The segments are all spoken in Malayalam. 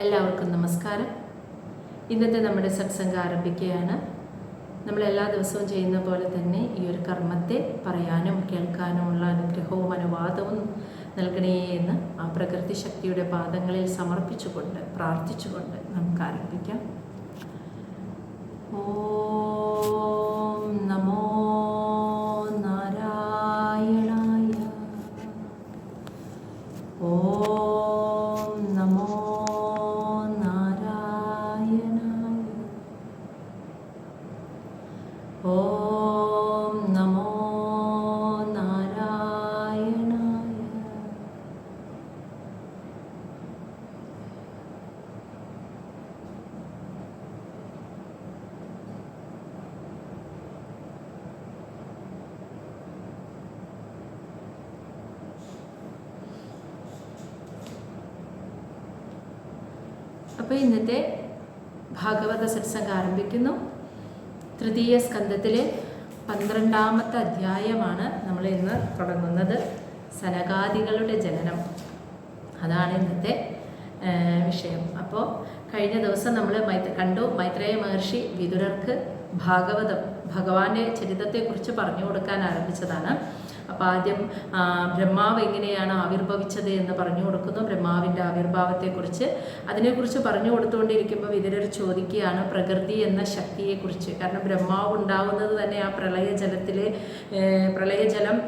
എല്ലാവർക്കും നമസ്കാരം. ഇന്നത്തെ നമ്മുടെ സത്സംഗം ആരംഭിക്കുകയാണ്. നമ്മൾ എല്ലാ ദിവസവും ചെയ്യുന്ന പോലെ തന്നെ ഈ ഒരു കർമ്മത്തെ പറയാനും കേൾക്കാനുമുള്ള അനുഗ്രഹവും അനുവാദവും നൽകണേ എന്ന് ആ പ്രകൃതി ശക്തിയുടെ പാദങ്ങളിൽ സമർപ്പിച്ചുകൊണ്ട് പ്രാർത്ഥിച്ചുകൊണ്ട് നമുക്ക് ആരംഭിക്കാം. ഓം നമോ നാരായണായ. ഓം നമോ ഓം നമോ നാരായണായ. അപ്പോൾ ഇന്നത്തെ ഭാഗവത സത്സംഗം ആരംഭിക്കുന്നു. തൃതീയ സ്കന്ധത്തിലെ 12ാമത്തെ അധ്യായമാണ് നമ്മൾ ഇന്ന് തുടങ്ങുന്നത്. സനകാദികളുടെ ജനനം, അതാണ് ഇന്നത്തെ വിഷയം. അപ്പോൾ കഴിഞ്ഞ ദിവസം നമ്മൾ കണ്ടു, മൈത്രേയ മഹർഷി വിദുരർക്ക് ഭഗവാന്റെ ചരിത്രത്തെക്കുറിച്ച് പറഞ്ഞു കൊടുക്കാൻ ആരംഭിച്ചതാണ്. അപ്പോൾ ആദ്യം ബ്രഹ്മാവ് എങ്ങനെയാണ് ആവിർഭവിച്ചത് എന്ന് പറഞ്ഞു കൊടുക്കുന്നു, ബ്രഹ്മാവിൻ്റെ ആവിർഭാവത്തെക്കുറിച്ച്. അതിനെക്കുറിച്ച് പറഞ്ഞു കൊടുത്തുകൊണ്ടിരിക്കുമ്പോൾ വിദുരർ ചോദിക്കുകയാണ് പ്രകൃതി എന്ന ശക്തിയെക്കുറിച്ച്. കാരണം ബ്രഹ്മാവ് ഉണ്ടാവുന്നത് തന്നെ ആ പ്രളയജലം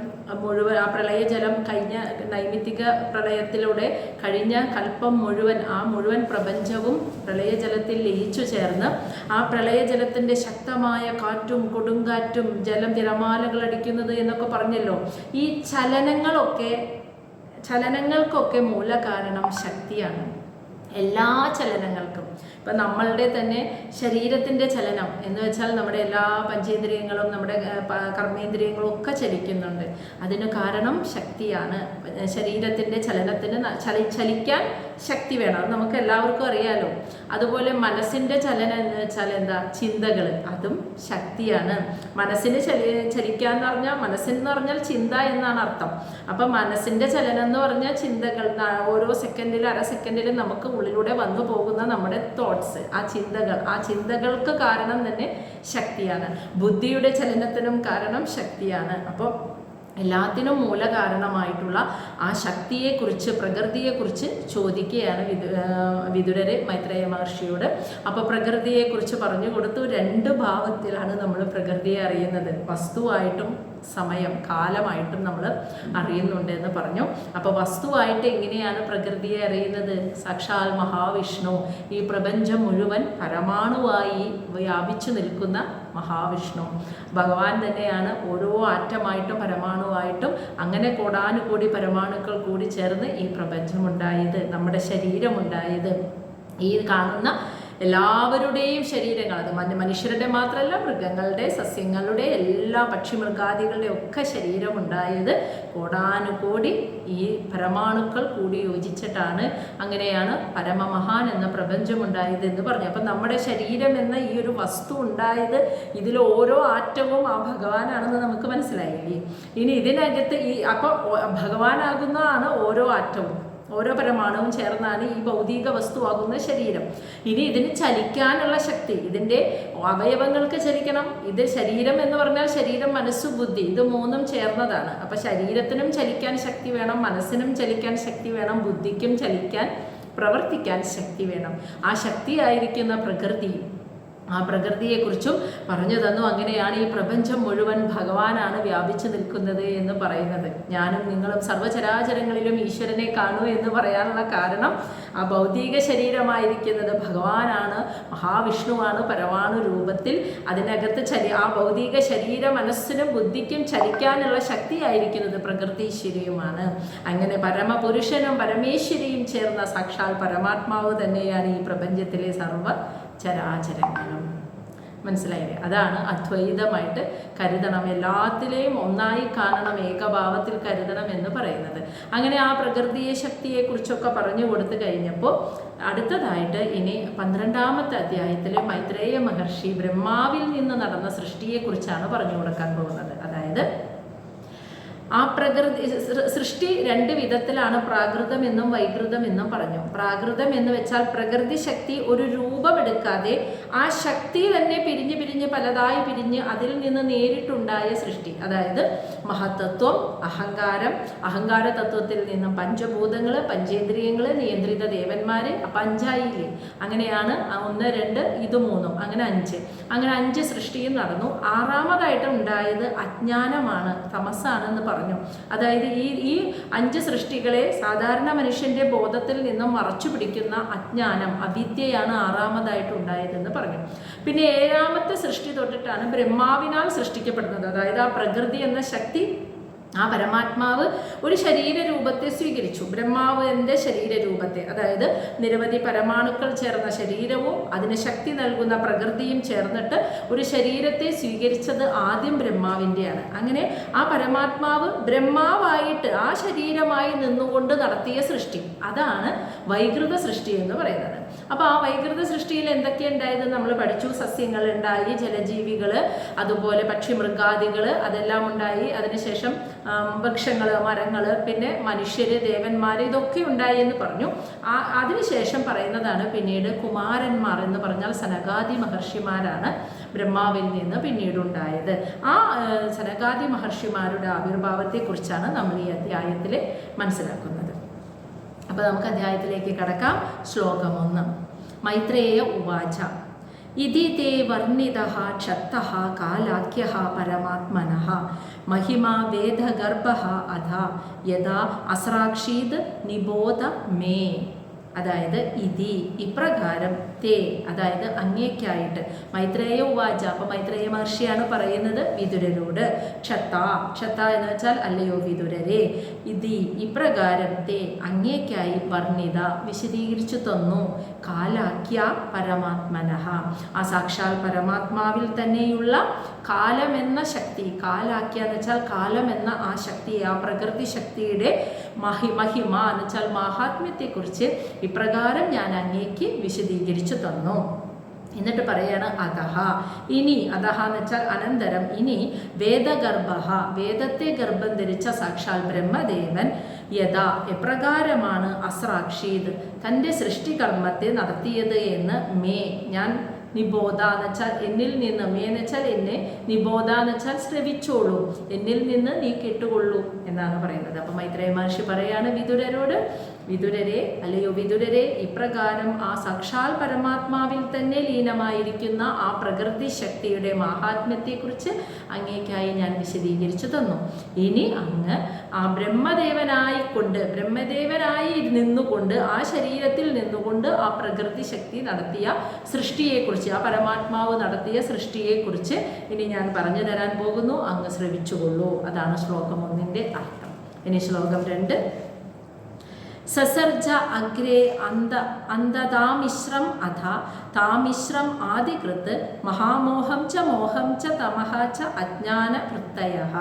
മുഴുവൻ, ആ പ്രളയജലം കഴിഞ്ഞ നൈമിത്തിക പ്രളയത്തിലൂടെ കഴിഞ്ഞ കൽപ്പം മുഴുവൻ, ആ മുഴുവൻ പ്രപഞ്ചവും പ്രളയജലത്തിൽ ലയിച്ചു ചേർന്ന് ആ പ്രളയജലത്തിൻ്റെ ശക്തമായ കാറ്റും കൊടുങ്കാറ്റും ജലം തിരമാലകൾ അടിക്കുന്നത് എന്നൊക്കെ പറഞ്ഞല്ലോ. ഈ ചലനങ്ങൾക്കൊക്കെ മൂല കാരണം ശക്തിയാണ്. എല്ലാ ചലനങ്ങൾക്കും. ഇപ്പം നമ്മളുടെ തന്നെ ശരീരത്തിൻ്റെ ചലനം എന്ന് വെച്ചാൽ നമ്മുടെ എല്ലാ പഞ്ചേന്ദ്രിയങ്ങളും നമ്മുടെ കർമ്മേന്ദ്രിയങ്ങളും ഒക്കെ ചലിക്കുന്നുണ്ട്. അതിന് കാരണം ശക്തിയാണ്. ശരീരത്തിൻ്റെ ചലനത്തിന് ചലിക്കാൻ ശക്തി വേണം, അത് നമുക്ക് എല്ലാവർക്കും അറിയാലോ. അതുപോലെ മനസ്സിൻ്റെ ചലനം എന്ന് വെച്ചാൽ എന്താ, ചിന്തകൾ, അതും ശക്തിയാണ്. മനസ്സിന് ചലിക്കാന്ന് പറഞ്ഞാൽ, മനസ്സെന്ന് പറഞ്ഞാൽ ചിന്ത എന്നാണ് അർത്ഥം. അപ്പം മനസ്സിൻ്റെ ചലനം എന്ന് പറഞ്ഞാൽ ചിന്തകൾ, ഓരോ സെക്കൻഡിലും അര സെക്കൻഡിലും നമുക്ക് ഉള്ളിലൂടെ വന്നു പോകുന്ന നമ്മുടെ തോട്ട്സ്, ആ ചിന്തകൾക്ക് കാരണം തന്നെ ശക്തിയാണ്. ബുദ്ധിയുടെ ചലനത്തിനും കാരണം ശക്തിയാണ്. അപ്പോൾ എല്ലാത്തിനും മൂല കാരണമായിട്ടുള്ള ആ ശക്തിയെക്കുറിച്ച്, പ്രകൃതിയെക്കുറിച്ച് ചോദിക്കുകയാണ് വിദുരര് മൈത്രേയ മഹർഷിയോട്. അപ്പോൾ പ്രകൃതിയെക്കുറിച്ച് പറഞ്ഞു കൊടുത്തു. 2 ഭാവത്തിലാണ് നമ്മൾ പ്രകൃതിയെ അറിയുന്നത്. വസ്തുവായിട്ടും സമയം, കാലമായിട്ടും നമ്മൾ അറിയുന്നുണ്ട് എന്ന് പറഞ്ഞു. അപ്പോൾ വസ്തുവായിട്ട് എങ്ങനെയാണ് പ്രകൃതിയെ അറിയുന്നത്? സാക്ഷാൽ മഹാവിഷ്ണു, ഈ പ്രപഞ്ചം മുഴുവൻ പരമാണുവായി വ്യാപിച്ചു നിൽക്കുന്ന മഹാവിഷ്ണു ഭഗവാൻ തന്നെയാണ്. ഓരോ ആറ്റമായിട്ടും പരമാണുവായിട്ടും അങ്ങനെ കോടാനുകൂടി പരമാണുക്കൾ കൂടി ചേർന്ന് ഈ പ്രപഞ്ചമുണ്ടായത്, നമ്മുടെ ശരീരമുണ്ടായത്. ഈ കാണുന്ന എല്ലാവരുടെയും ശരീരങ്ങൾ, അത് മനുഷ്യരുടെ മാത്രമല്ല, മൃഗങ്ങളുടെ, സസ്യങ്ങളുടെ, എല്ലാ പക്ഷിമൃഗാദികളുടെ ഒക്കെ ശരീരമുണ്ടായത് കോടാനുകോടി ഈ പരമാണുക്കൾ കൂടി യോജിച്ചിട്ടാണ്. അങ്ങനെയാണ് പരമമഹാൻ എന്ന പ്രപഞ്ചമുണ്ടായത് എന്ന് പറഞ്ഞു. അപ്പം നമ്മുടെ ശരീരം എന്ന ഈ ഒരു വസ്തു ഉണ്ടായത്, ഇതിൽ ഓരോ ആറ്റവും ആ ഭഗവാനാണെന്ന് നമുക്ക് മനസ്സിലായില്ലേ. ഇനി ഇതിനകത്ത് അപ്പോൾ ഭഗവാനാകുന്നതാണ് ഓരോ ആറ്റവും, ഓരോ പരമാണുവും ചേർന്നാണ് ഈ ഭൗതിക വസ്തുവാകുന്ന ശരീരം. ഇനി ഇതിന് ചലിക്കാനുള്ള ശക്തി, ഇതിൻ്റെ അവയവങ്ങൾക്ക് ചലിക്കണം. ഇത് ശരീരം എന്ന് പറഞ്ഞാൽ ശരീരം, മനസ്സ്, ബുദ്ധി, ഇത് 3ഉം ചേർന്നതാണ്. അപ്പം ശരീരത്തിനും ചലിക്കാൻ ശക്തി വേണം, മനസ്സിനും ചലിക്കാൻ ശക്തി വേണം, ബുദ്ധിക്കും ചലിക്കാൻ, പ്രവർത്തിക്കാൻ ശക്തി വേണം. ആ ശക്തിയായിരിക്കുന്ന പ്രകൃതി, ആ പ്രകൃതിയെക്കുറിച്ചും പറഞ്ഞു തന്നു. അങ്ങനെയാണ് ഈ പ്രപഞ്ചം മുഴുവൻ ഭഗവാനാണ് വ്യാപിച്ചു നിൽക്കുന്നത് എന്ന് പറയുന്നത്. ഞാനും നിങ്ങളും സർവ്വചരാചരങ്ങളിലും ഈശ്വരനെ കാണൂ എന്ന് പറയാനുള്ള കാരണം ആ ഭൗതിക ശരീരമായിരിക്കുന്നത് ഭഗവാനാണ്, മഹാവിഷ്ണുവാണ് പരമാണു രൂപത്തിൽ. അതിനകത്ത് ആ ഭൗതിക ശരീര മനസ്സിനും ബുദ്ധിക്കും ചലിക്കാനുള്ള ശക്തിയായിരിക്കുന്നത് പ്രകൃതീശ്വരിയുമാണ്. അങ്ങനെ പരമപുരുഷനും പരമേശ്വരിയും ചേർന്ന സാക്ഷാൽ പരമാത്മാവ് തന്നെയാണ് ഈ പ്രപഞ്ചത്തിലെ സർവ്വ ചരാചരങ്ങളും. മനസ്സിലായില്ലേ? അതാണ് അദ്വൈതമായിട്ട് കരുതണം, എല്ലാത്തിലെയും ഒന്നായി കാണണം, ഏകഭാവത്തിൽ കരുതണം എന്ന് പറയുന്നത്. അങ്ങനെ ആ പ്രകൃതിയെ ശക്തിയെക്കുറിച്ചൊക്കെ പറഞ്ഞു കൊടുത്തു കഴിഞ്ഞപ്പോൾ അടുത്തതായിട്ട് ഇനി 12ാമത്തെ അധ്യായത്തിലെ മൈത്രേയ മഹർഷി ബ്രഹ്മാവിൽ നിന്ന് നടന്ന സൃഷ്ടിയെക്കുറിച്ചാണ് പറഞ്ഞു കൊടുക്കാൻ പോകുന്നത്. അതായത് ആ പ്രകൃതി സൃഷ്ടി രണ്ട് വിധത്തിലാണ്, പ്രാകൃതം എന്നും വൈകൃതം എന്നും പറഞ്ഞു. പ്രാകൃതം എന്ന് വെച്ചാൽ പ്രകൃതി ശക്തി ഒരു രൂപമെടുക്കാതെ ആ ശക്തി തന്നെ പിരിഞ്ഞ് പിരിഞ്ഞ് പലതായി പിരിഞ്ഞ് അതിൽ നിന്ന് നേരിട്ടുണ്ടായ സൃഷ്ടി. അതായത് മഹത്തത്വം, അഹങ്കാരം, അഹങ്കാര തത്വത്തിൽ നിന്നും പഞ്ചഭൂതങ്ങൾ, പഞ്ചേന്ദ്രിയങ്ങൾ, നിയന്ത്രിത ദേവന്മാർ, അപ്പം 5 ആയില്ലേ. അങ്ങനെയാണ് 1, 2 ഇത് 3, അങ്ങനെ 5. അങ്ങനെ 5 സൃഷ്ടിയും നടന്നു. 6ാമതായിട്ട് ഉണ്ടായത് അജ്ഞാനമാണ്, തമസ്സാണെന്ന് പറഞ്ഞു. അതായത് ഈ 5 സൃഷ്ടികളെ സാധാരണ മനുഷ്യന്റെ ബോധത്തിൽ നിന്നും മറച്ചു പിടിക്കുന്ന അജ്ഞാനം, അവിദ്യയാണ് 6ാമതായിട്ട് ഉണ്ടായതെന്ന് പറഞ്ഞു. പിന്നെ 7ാമത്തെ സൃഷ്ടി തൊട്ടിട്ടാണ് ബ്രഹ്മാവിനാൽ സൃഷ്ടിക്കപ്പെടുന്നത്. അതായത് ആ പ്രകൃതി എന്ന ശക്തി, ആ പരമാത്മാവ് ഒരു ശരീരരൂപത്തെ സ്വീകരിച്ചു. ബ്രഹ്മാവിൻ്റെ ശരീരരൂപത്തെ, അതായത് നിരവധി പരമാണുക്കൾ ചേർന്ന ശരീരവും അതിന് ശക്തി നൽകുന്ന പ്രകൃതിയും ചേർന്നിട്ട് ഒരു ശരീരത്തെ സ്വീകരിച്ചത് ആദ്യം ബ്രഹ്മാവിൻ്റെയാണ്. അങ്ങനെ ആ പരമാത്മാവ് ബ്രഹ്മാവായിട്ട് ആ ശരീരമായി നിന്നുകൊണ്ട് നടത്തിയ സൃഷ്ടി, അതാണ് വൈകൃത സൃഷ്ടി എന്ന് പറയുന്നത്. അപ്പോൾ ആ വൈകൃത സൃഷ്ടിയിൽ എന്തൊക്കെയുണ്ടായത് നമ്മൾ പഠിച്ചു. സസ്യങ്ങൾ ഉണ്ടായി, ജലജീവികൾ, അതുപോലെ പക്ഷി മൃഗാദികൾ അതെല്ലാം ഉണ്ടായി. അതിനുശേഷം വൃക്ഷങ്ങൾ, മരങ്ങൾ, പിന്നെ മനുഷ്യര്, ദേവന്മാർ, ഇതൊക്കെ ഉണ്ടായി എന്ന് പറഞ്ഞു. അതിനുശേഷം പറയുന്നതാണ് പിന്നീട് കുമാരന്മാർ എന്ന് പറഞ്ഞാൽ സനകാദി മഹർഷിമാരാണ് ബ്രഹ്മാവിൽ നിന്ന് പിന്നീട് ഉണ്ടായത്. ആ സനകാദി മഹർഷിമാരുടെ ആവിർഭാവത്തെക്കുറിച്ചാണ് നമ്മൾ ഈ അധ്യായത്തിൽ മനസ്സിലാക്കുന്നത്. അപ്പോൾ നമുക്ക് അധ്യായത്തിലേക്ക് കടക്കാം. ശ്ലോകം 1. മൈത്രേയ ഉവാച ഇതി തേ വർണ്ണിതഃ ക്ഷത്തഃ കാലാഖ്യഃ പരമാത്മനഃ മഹിമാ വേദഗർഭഃ അധ യഥാ അസ്രാക്ഷീത് നിബോധ മേ. അതായത് ഇതി ഇപ്രകാരം, തേ അതായത് അങ്ങേക്കായിട്ട്, മൈത്രേയ ഉവാച, അപ്പോൾ മൈത്രേയ മഹർഷിയാണ് പറയുന്നത് വിതുരരോട്. ക്ഷത്ത, ക്ഷത്ത എന്ന് വെച്ചാൽ അല്ലയോ വിതുരരെ, ഇതി ഇപ്രകാരം, തേ അങ്ങേക്കായി, വർണ്ണിത വിശദീകരിച്ചു തന്നു, കാലാഖ്യ പരമാത്മനഃ ആ സാക്ഷാൽ പരമാത്മാവിൽ തന്നെയുള്ള കാലമെന്ന ശക്തി, കാലാഖ്യ എന്ന് വെച്ചാൽ കാലം എന്ന ആ ശക്തി, ആ പ്രകൃതി ശക്തിയുടെ മഹിമ എന്ന് വെച്ചാൽ മാഹാത്മ്യത്തെക്കുറിച്ച് ഇപ്രകാരം ഞാൻ അങ്ങേക്ക് വിശദീകരിച്ചു തന്നു. എന്നിട്ട് പറയാണ് അധഹ, ഇനി, അധഹ എന്ന് വെച്ചാൽ അനന്തരം, ഇനി വേദഗർഭ, വേദത്തെ ഗർഭം ധരിച്ച സാക്ഷാൽ ബ്രഹ്മദേവൻ യഥാ എപ്രകാരമാണ് അസ്രാക്ഷീത് തൻ്റെ സൃഷ്ടികർമ്മത്തെ നടത്തിയത് എന്ന് മേ ഞാൻ നിബോധ എന്ന് വെച്ചാൽ എന്നിൽ നിന്ന്, മേ എന്ന് വെച്ചാൽ എന്നെ, നിബോധ എന്ന് വെച്ചാൽ ശ്രവിച്ചോളൂ, എന്നിൽ നിന്ന് നീ കേട്ടുകൊള്ളൂ എന്നാണ് പറയുന്നത്. അപ്പം മൈത്രേയ മഹർഷി പറയാണ് വിതുരരോട്, വിതുരരെ, അല്ലയോ വിതുരരെ, ഇപ്രകാരം ആ സാക്ഷാൽ പരമാത്മാവിൽ തന്നെ ലീനമായിരിക്കുന്ന ആ പ്രകൃതി ശക്തിയുടെ മാഹാത്മ്യത്തെക്കുറിച്ച് അങ്ങേക്കായി ഞാൻ വിശദീകരിച്ചു തന്നു. ഇനി അങ്ങ് ആ ബ്രഹ്മദേവനായി നിന്നുകൊണ്ട്, ആ ശരീരത്തിൽ നിന്നുകൊണ്ട് ആ പ്രകൃതി ശക്തി നടത്തിയ സൃഷ്ടിയെക്കുറിച്ച്, ആ പരമാത്മാവ് നടത്തിയ സൃഷ്ടിയെക്കുറിച്ച് ഇനി ഞാൻ പറഞ്ഞു തരാൻ പോകുന്നു, അങ്ങ് ശ്രവിച്ചുകൊള്ളൂ. അതാണ് ശ്ലോകം 1ന്റെ അർത്ഥം. ഇനി ശ്ലോകം 2. സസർജ അഗ്രേ അന്തതാമിശ്രം അധ താമിശ്രം ആദികൃത് മഹാമോഹം ച മോഹം ച തമഃ ച അജ്ഞാന വൃത്തയഃ.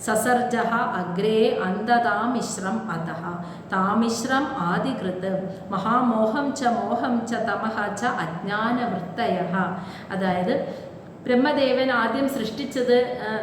സസർജ അഗ്രേ അന്തതാമിശ്രം അധഃ താമിശ്രം ആദികൃത് മഹാമോഹം ച മോഹം ച തമഃ ച അജ്ഞാന വൃത്തയഃ. അതായത് ബ്രഹ്മദേവൻ ആദ്യം സൃഷ്ടിച്ചത്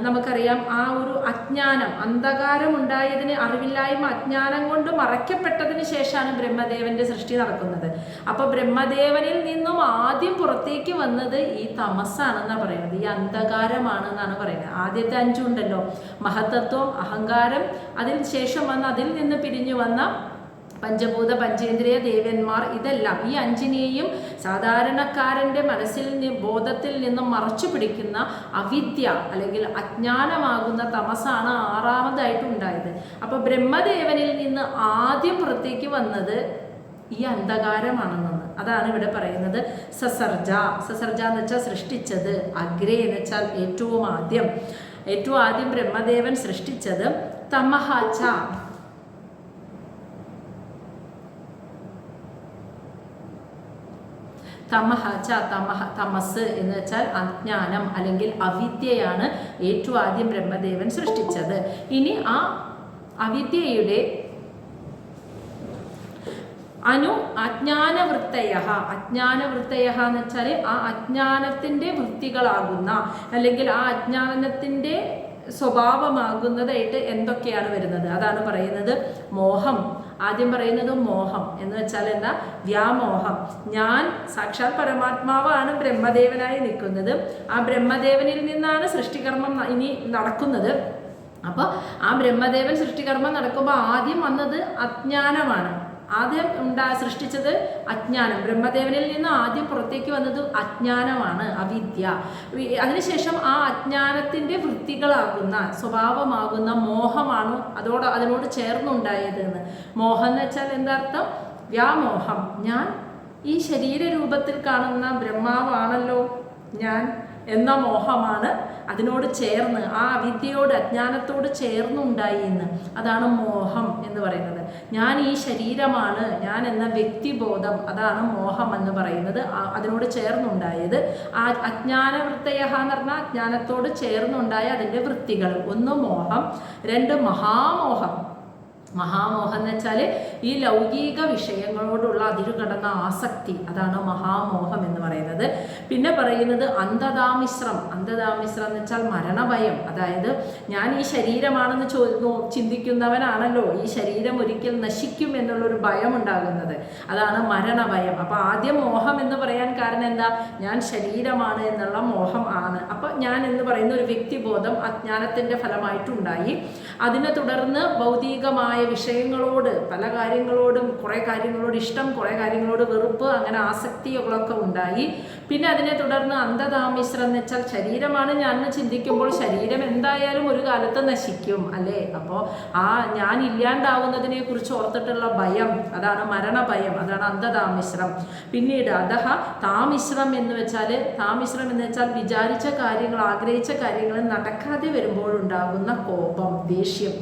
നമുക്കറിയാം, ആ ഒരു അജ്ഞാനം, അന്ധകാരം ഉണ്ടായതിന്, അറിവില്ലായ്മ, അജ്ഞാനം കൊണ്ട് മറയ്ക്കപ്പെട്ടതിന് ശേഷമാണ് ബ്രഹ്മദേവന്റെ സൃഷ്ടി നടക്കുന്നത്. അപ്പോൾ ബ്രഹ്മദേവനിൽ നിന്നും ആദ്യം പുറത്തേക്ക് വന്നത് ഈ തമസ്സാണെന്നാണ് പറയുന്നത്, ഈ അന്ധകാരമാണെന്നാണ് പറയുന്നത്. ആദ്യത്തെ 5 ഉണ്ടല്ലോ, മഹത്തത്വം, അഹങ്കാരം, അതിന് ശേഷം അതിൽ നിന്ന് പിരിഞ്ഞു വന്ന പഞ്ചഭൂത പഞ്ചേന്ദ്രിയ ദേവന്മാർ, ഇതെല്ലാം ഈ 5നെയും സാധാരണക്കാരൻ്റെ മനസ്സിൽ ബോധത്തിൽ നിന്നും മറച്ചു പിടിക്കുന്ന അവിദ്യ അല്ലെങ്കിൽ അജ്ഞാനമാകുന്ന തമസാണ് 6ാമതായിട്ട് ഉണ്ടായത്. അപ്പോൾ ബ്രഹ്മദേവനിൽ നിന്ന് ആദ്യം പുറത്തേക്ക് വന്നത് ഈ അന്ധകാരമാണെന്ന്, അതാണ് ഇവിടെ പറയുന്നത്. സസർജ, സസർജ എന്ന് വെച്ചാൽ സൃഷ്ടിച്ചത്, അഗ്രേ എന്ന് വെച്ചാൽ ഏറ്റവും ആദ്യം ബ്രഹ്മദേവൻ സൃഷ്ടിച്ചത്, തമഃ ച തമസ് എന്ന് വെച്ചാൽ അജ്ഞാനം അല്ലെങ്കിൽ അവിദ്യയാണ് ഏറ്റവും ആദ്യം ബ്രഹ്മദേവൻ സൃഷ്ടിച്ചത്. ഇനി ആ അവിദ്യയുടെ അജ്ഞാനവൃത്തയ എന്ന് വെച്ചാൽ ആ അജ്ഞാനത്തിൻ്റെ വൃത്തികളാകുന്ന അല്ലെങ്കിൽ ആ അജ്ഞാനത്തിൻ്റെ സ്വഭാവമാകുന്നതായിട്ട് എന്തൊക്കെയാണ് വരുന്നത്, അതാണ് പറയുന്നത്. മോഹം, ആദ്യം പറയുന്നത് മോഹം എന്ന് വെച്ചാൽ എന്താ? വ്യാമോഹം. ഞാൻ സാക്ഷാൽ പരമാത്മാവാണ് ബ്രഹ്മദേവനായി നിൽക്കുന്നത്. ആ ബ്രഹ്മദേവനിൽ നിന്നാണ് സൃഷ്ടികർമ്മം ഇനി നടക്കുന്നത്. അപ്പോൾ ആ ബ്രഹ്മദേവൻ സൃഷ്ടികർമ്മം നടക്കുമ്പോൾ ആദ്യം വന്നത് അജ്ഞാനമാണ്. ആദ്യം സൃഷ്ടിച്ചത് അജ്ഞാനം. ബ്രഹ്മദേവനിൽ നിന്ന് ആദ്യം പുറത്തേക്ക് വന്നത് അജ്ഞാനമാണ്, അവിദ്യ. അതിനുശേഷം ആ അജ്ഞാനത്തിൻ്റെ വൃത്തികളാകുന്ന സ്വഭാവമാകുന്ന മോഹമാണ് അതിനോട് ചേർന്നുണ്ടായത് എന്ന്. മോഹം എന്ന് വെച്ചാൽ എന്താർത്ഥം? വ്യാമോഹം. ഞാൻ ഈ ശരീരരൂപത്തിൽ കാണുന്ന ബ്രഹ്മാവാണല്ലോ ഞാൻ എന്ന മോഹമാണ് അതിനോട് ചേർന്ന്, ആ അവിദ്യയോട് അജ്ഞാനത്തോട് ചേർന്നുണ്ടായി എന്ന്. അതാണ് മോഹം എന്ന് പറയുന്നത്. ഞാൻ ഈ ശരീരമാണ്, ഞാൻ എന്ന വ്യക്തിബോധം, അതാണ് മോഹം എന്ന് പറയുന്നത്. അതിനോട് ചേർന്നുണ്ടായത് ആ അജ്ഞാനവൃത്തയ എന്ന് പറഞ്ഞാൽ അജ്ഞാനത്തോട് ചേർന്നുണ്ടായ അതിൻ്റെ വൃത്തികൾ. ഒന്ന് മോഹം, രണ്ട് മഹാമോഹം. മഹാമോഹം എന്ന് വെച്ചാൽ ഈ ലൗകിക വിഷയങ്ങളോടുള്ള അതിരുകടന്ന ആസക്തി, അതാണ് മഹാമോഹം എന്ന് പറയുന്നത്. പിന്നെ പറയുന്നത് അന്ധതാമിശ്രം. അന്ധതാമിശ്രം എന്ന് വെച്ചാൽ മരണഭയം. അതായത് ഞാൻ ഈ ശരീരമാണെന്ന് ചിന്തിക്കുന്നവനാണല്ലോ ഈ ശരീരം ഒരിക്കൽ നശിക്കും എന്നുള്ളൊരു ഭയം ഉണ്ടാകുന്നത്, അതാണ് മരണഭയം. അപ്പോൾ ആദ്യം മോഹം എന്ന് പറയാൻ കാരണം എന്താ? ഞാൻ ശരീരമാണ് എന്നുള്ള മോഹം ആണ്. അപ്പോൾ ഞാൻ എന്ന് പറയുന്ന ഒരു വ്യക്തിബോധം അജ്ഞാനത്തിൻ്റെ ഫലമായിട്ടുണ്ടായി. അതിനെ തുടർന്ന് ഭൗതികമായ വിഷയങ്ങളോട്, പല കാര്യങ്ങളോടും, കുറേ കാര്യങ്ങളോട് ഇഷ്ടം, കുറേ കാര്യങ്ങളോട് വെറുപ്പ്, അങ്ങനെ ആസക്തികളൊക്കെ ഉണ്ടായി. പിന്നെ അതിനെ തുടർന്ന് അന്ധതാമിശ്രം എന്ന് വെച്ചാൽ ശരീരമാണ് ഞാൻ എന്ന് ചിന്തിക്കുമ്പോൾ ശരീരം എന്തായാലും ഒരു കാലത്ത് നശിക്കും അല്ലേ? അപ്പോൾ ആ ഞാൻ ഇല്ലാണ്ടാവുന്നതിനെ കുറിച്ച് ഓർത്തിട്ടുള്ള ഭയം, അതാണ് മരണഭയം, അതാണ് അന്ധതാമിശ്രം. പിന്നീട് അധഹ താമിശ്രം എന്ന് വെച്ചാൽ, താമിശ്രം എന്ന് വെച്ചാൽ വിചാരിച്ച കാര്യങ്ങൾ, ആഗ്രഹിച്ച കാര്യങ്ങൾ നടക്കാതെ വരുമ്പോഴുണ്ടാകുന്ന കോപം, ദേഷ്യം.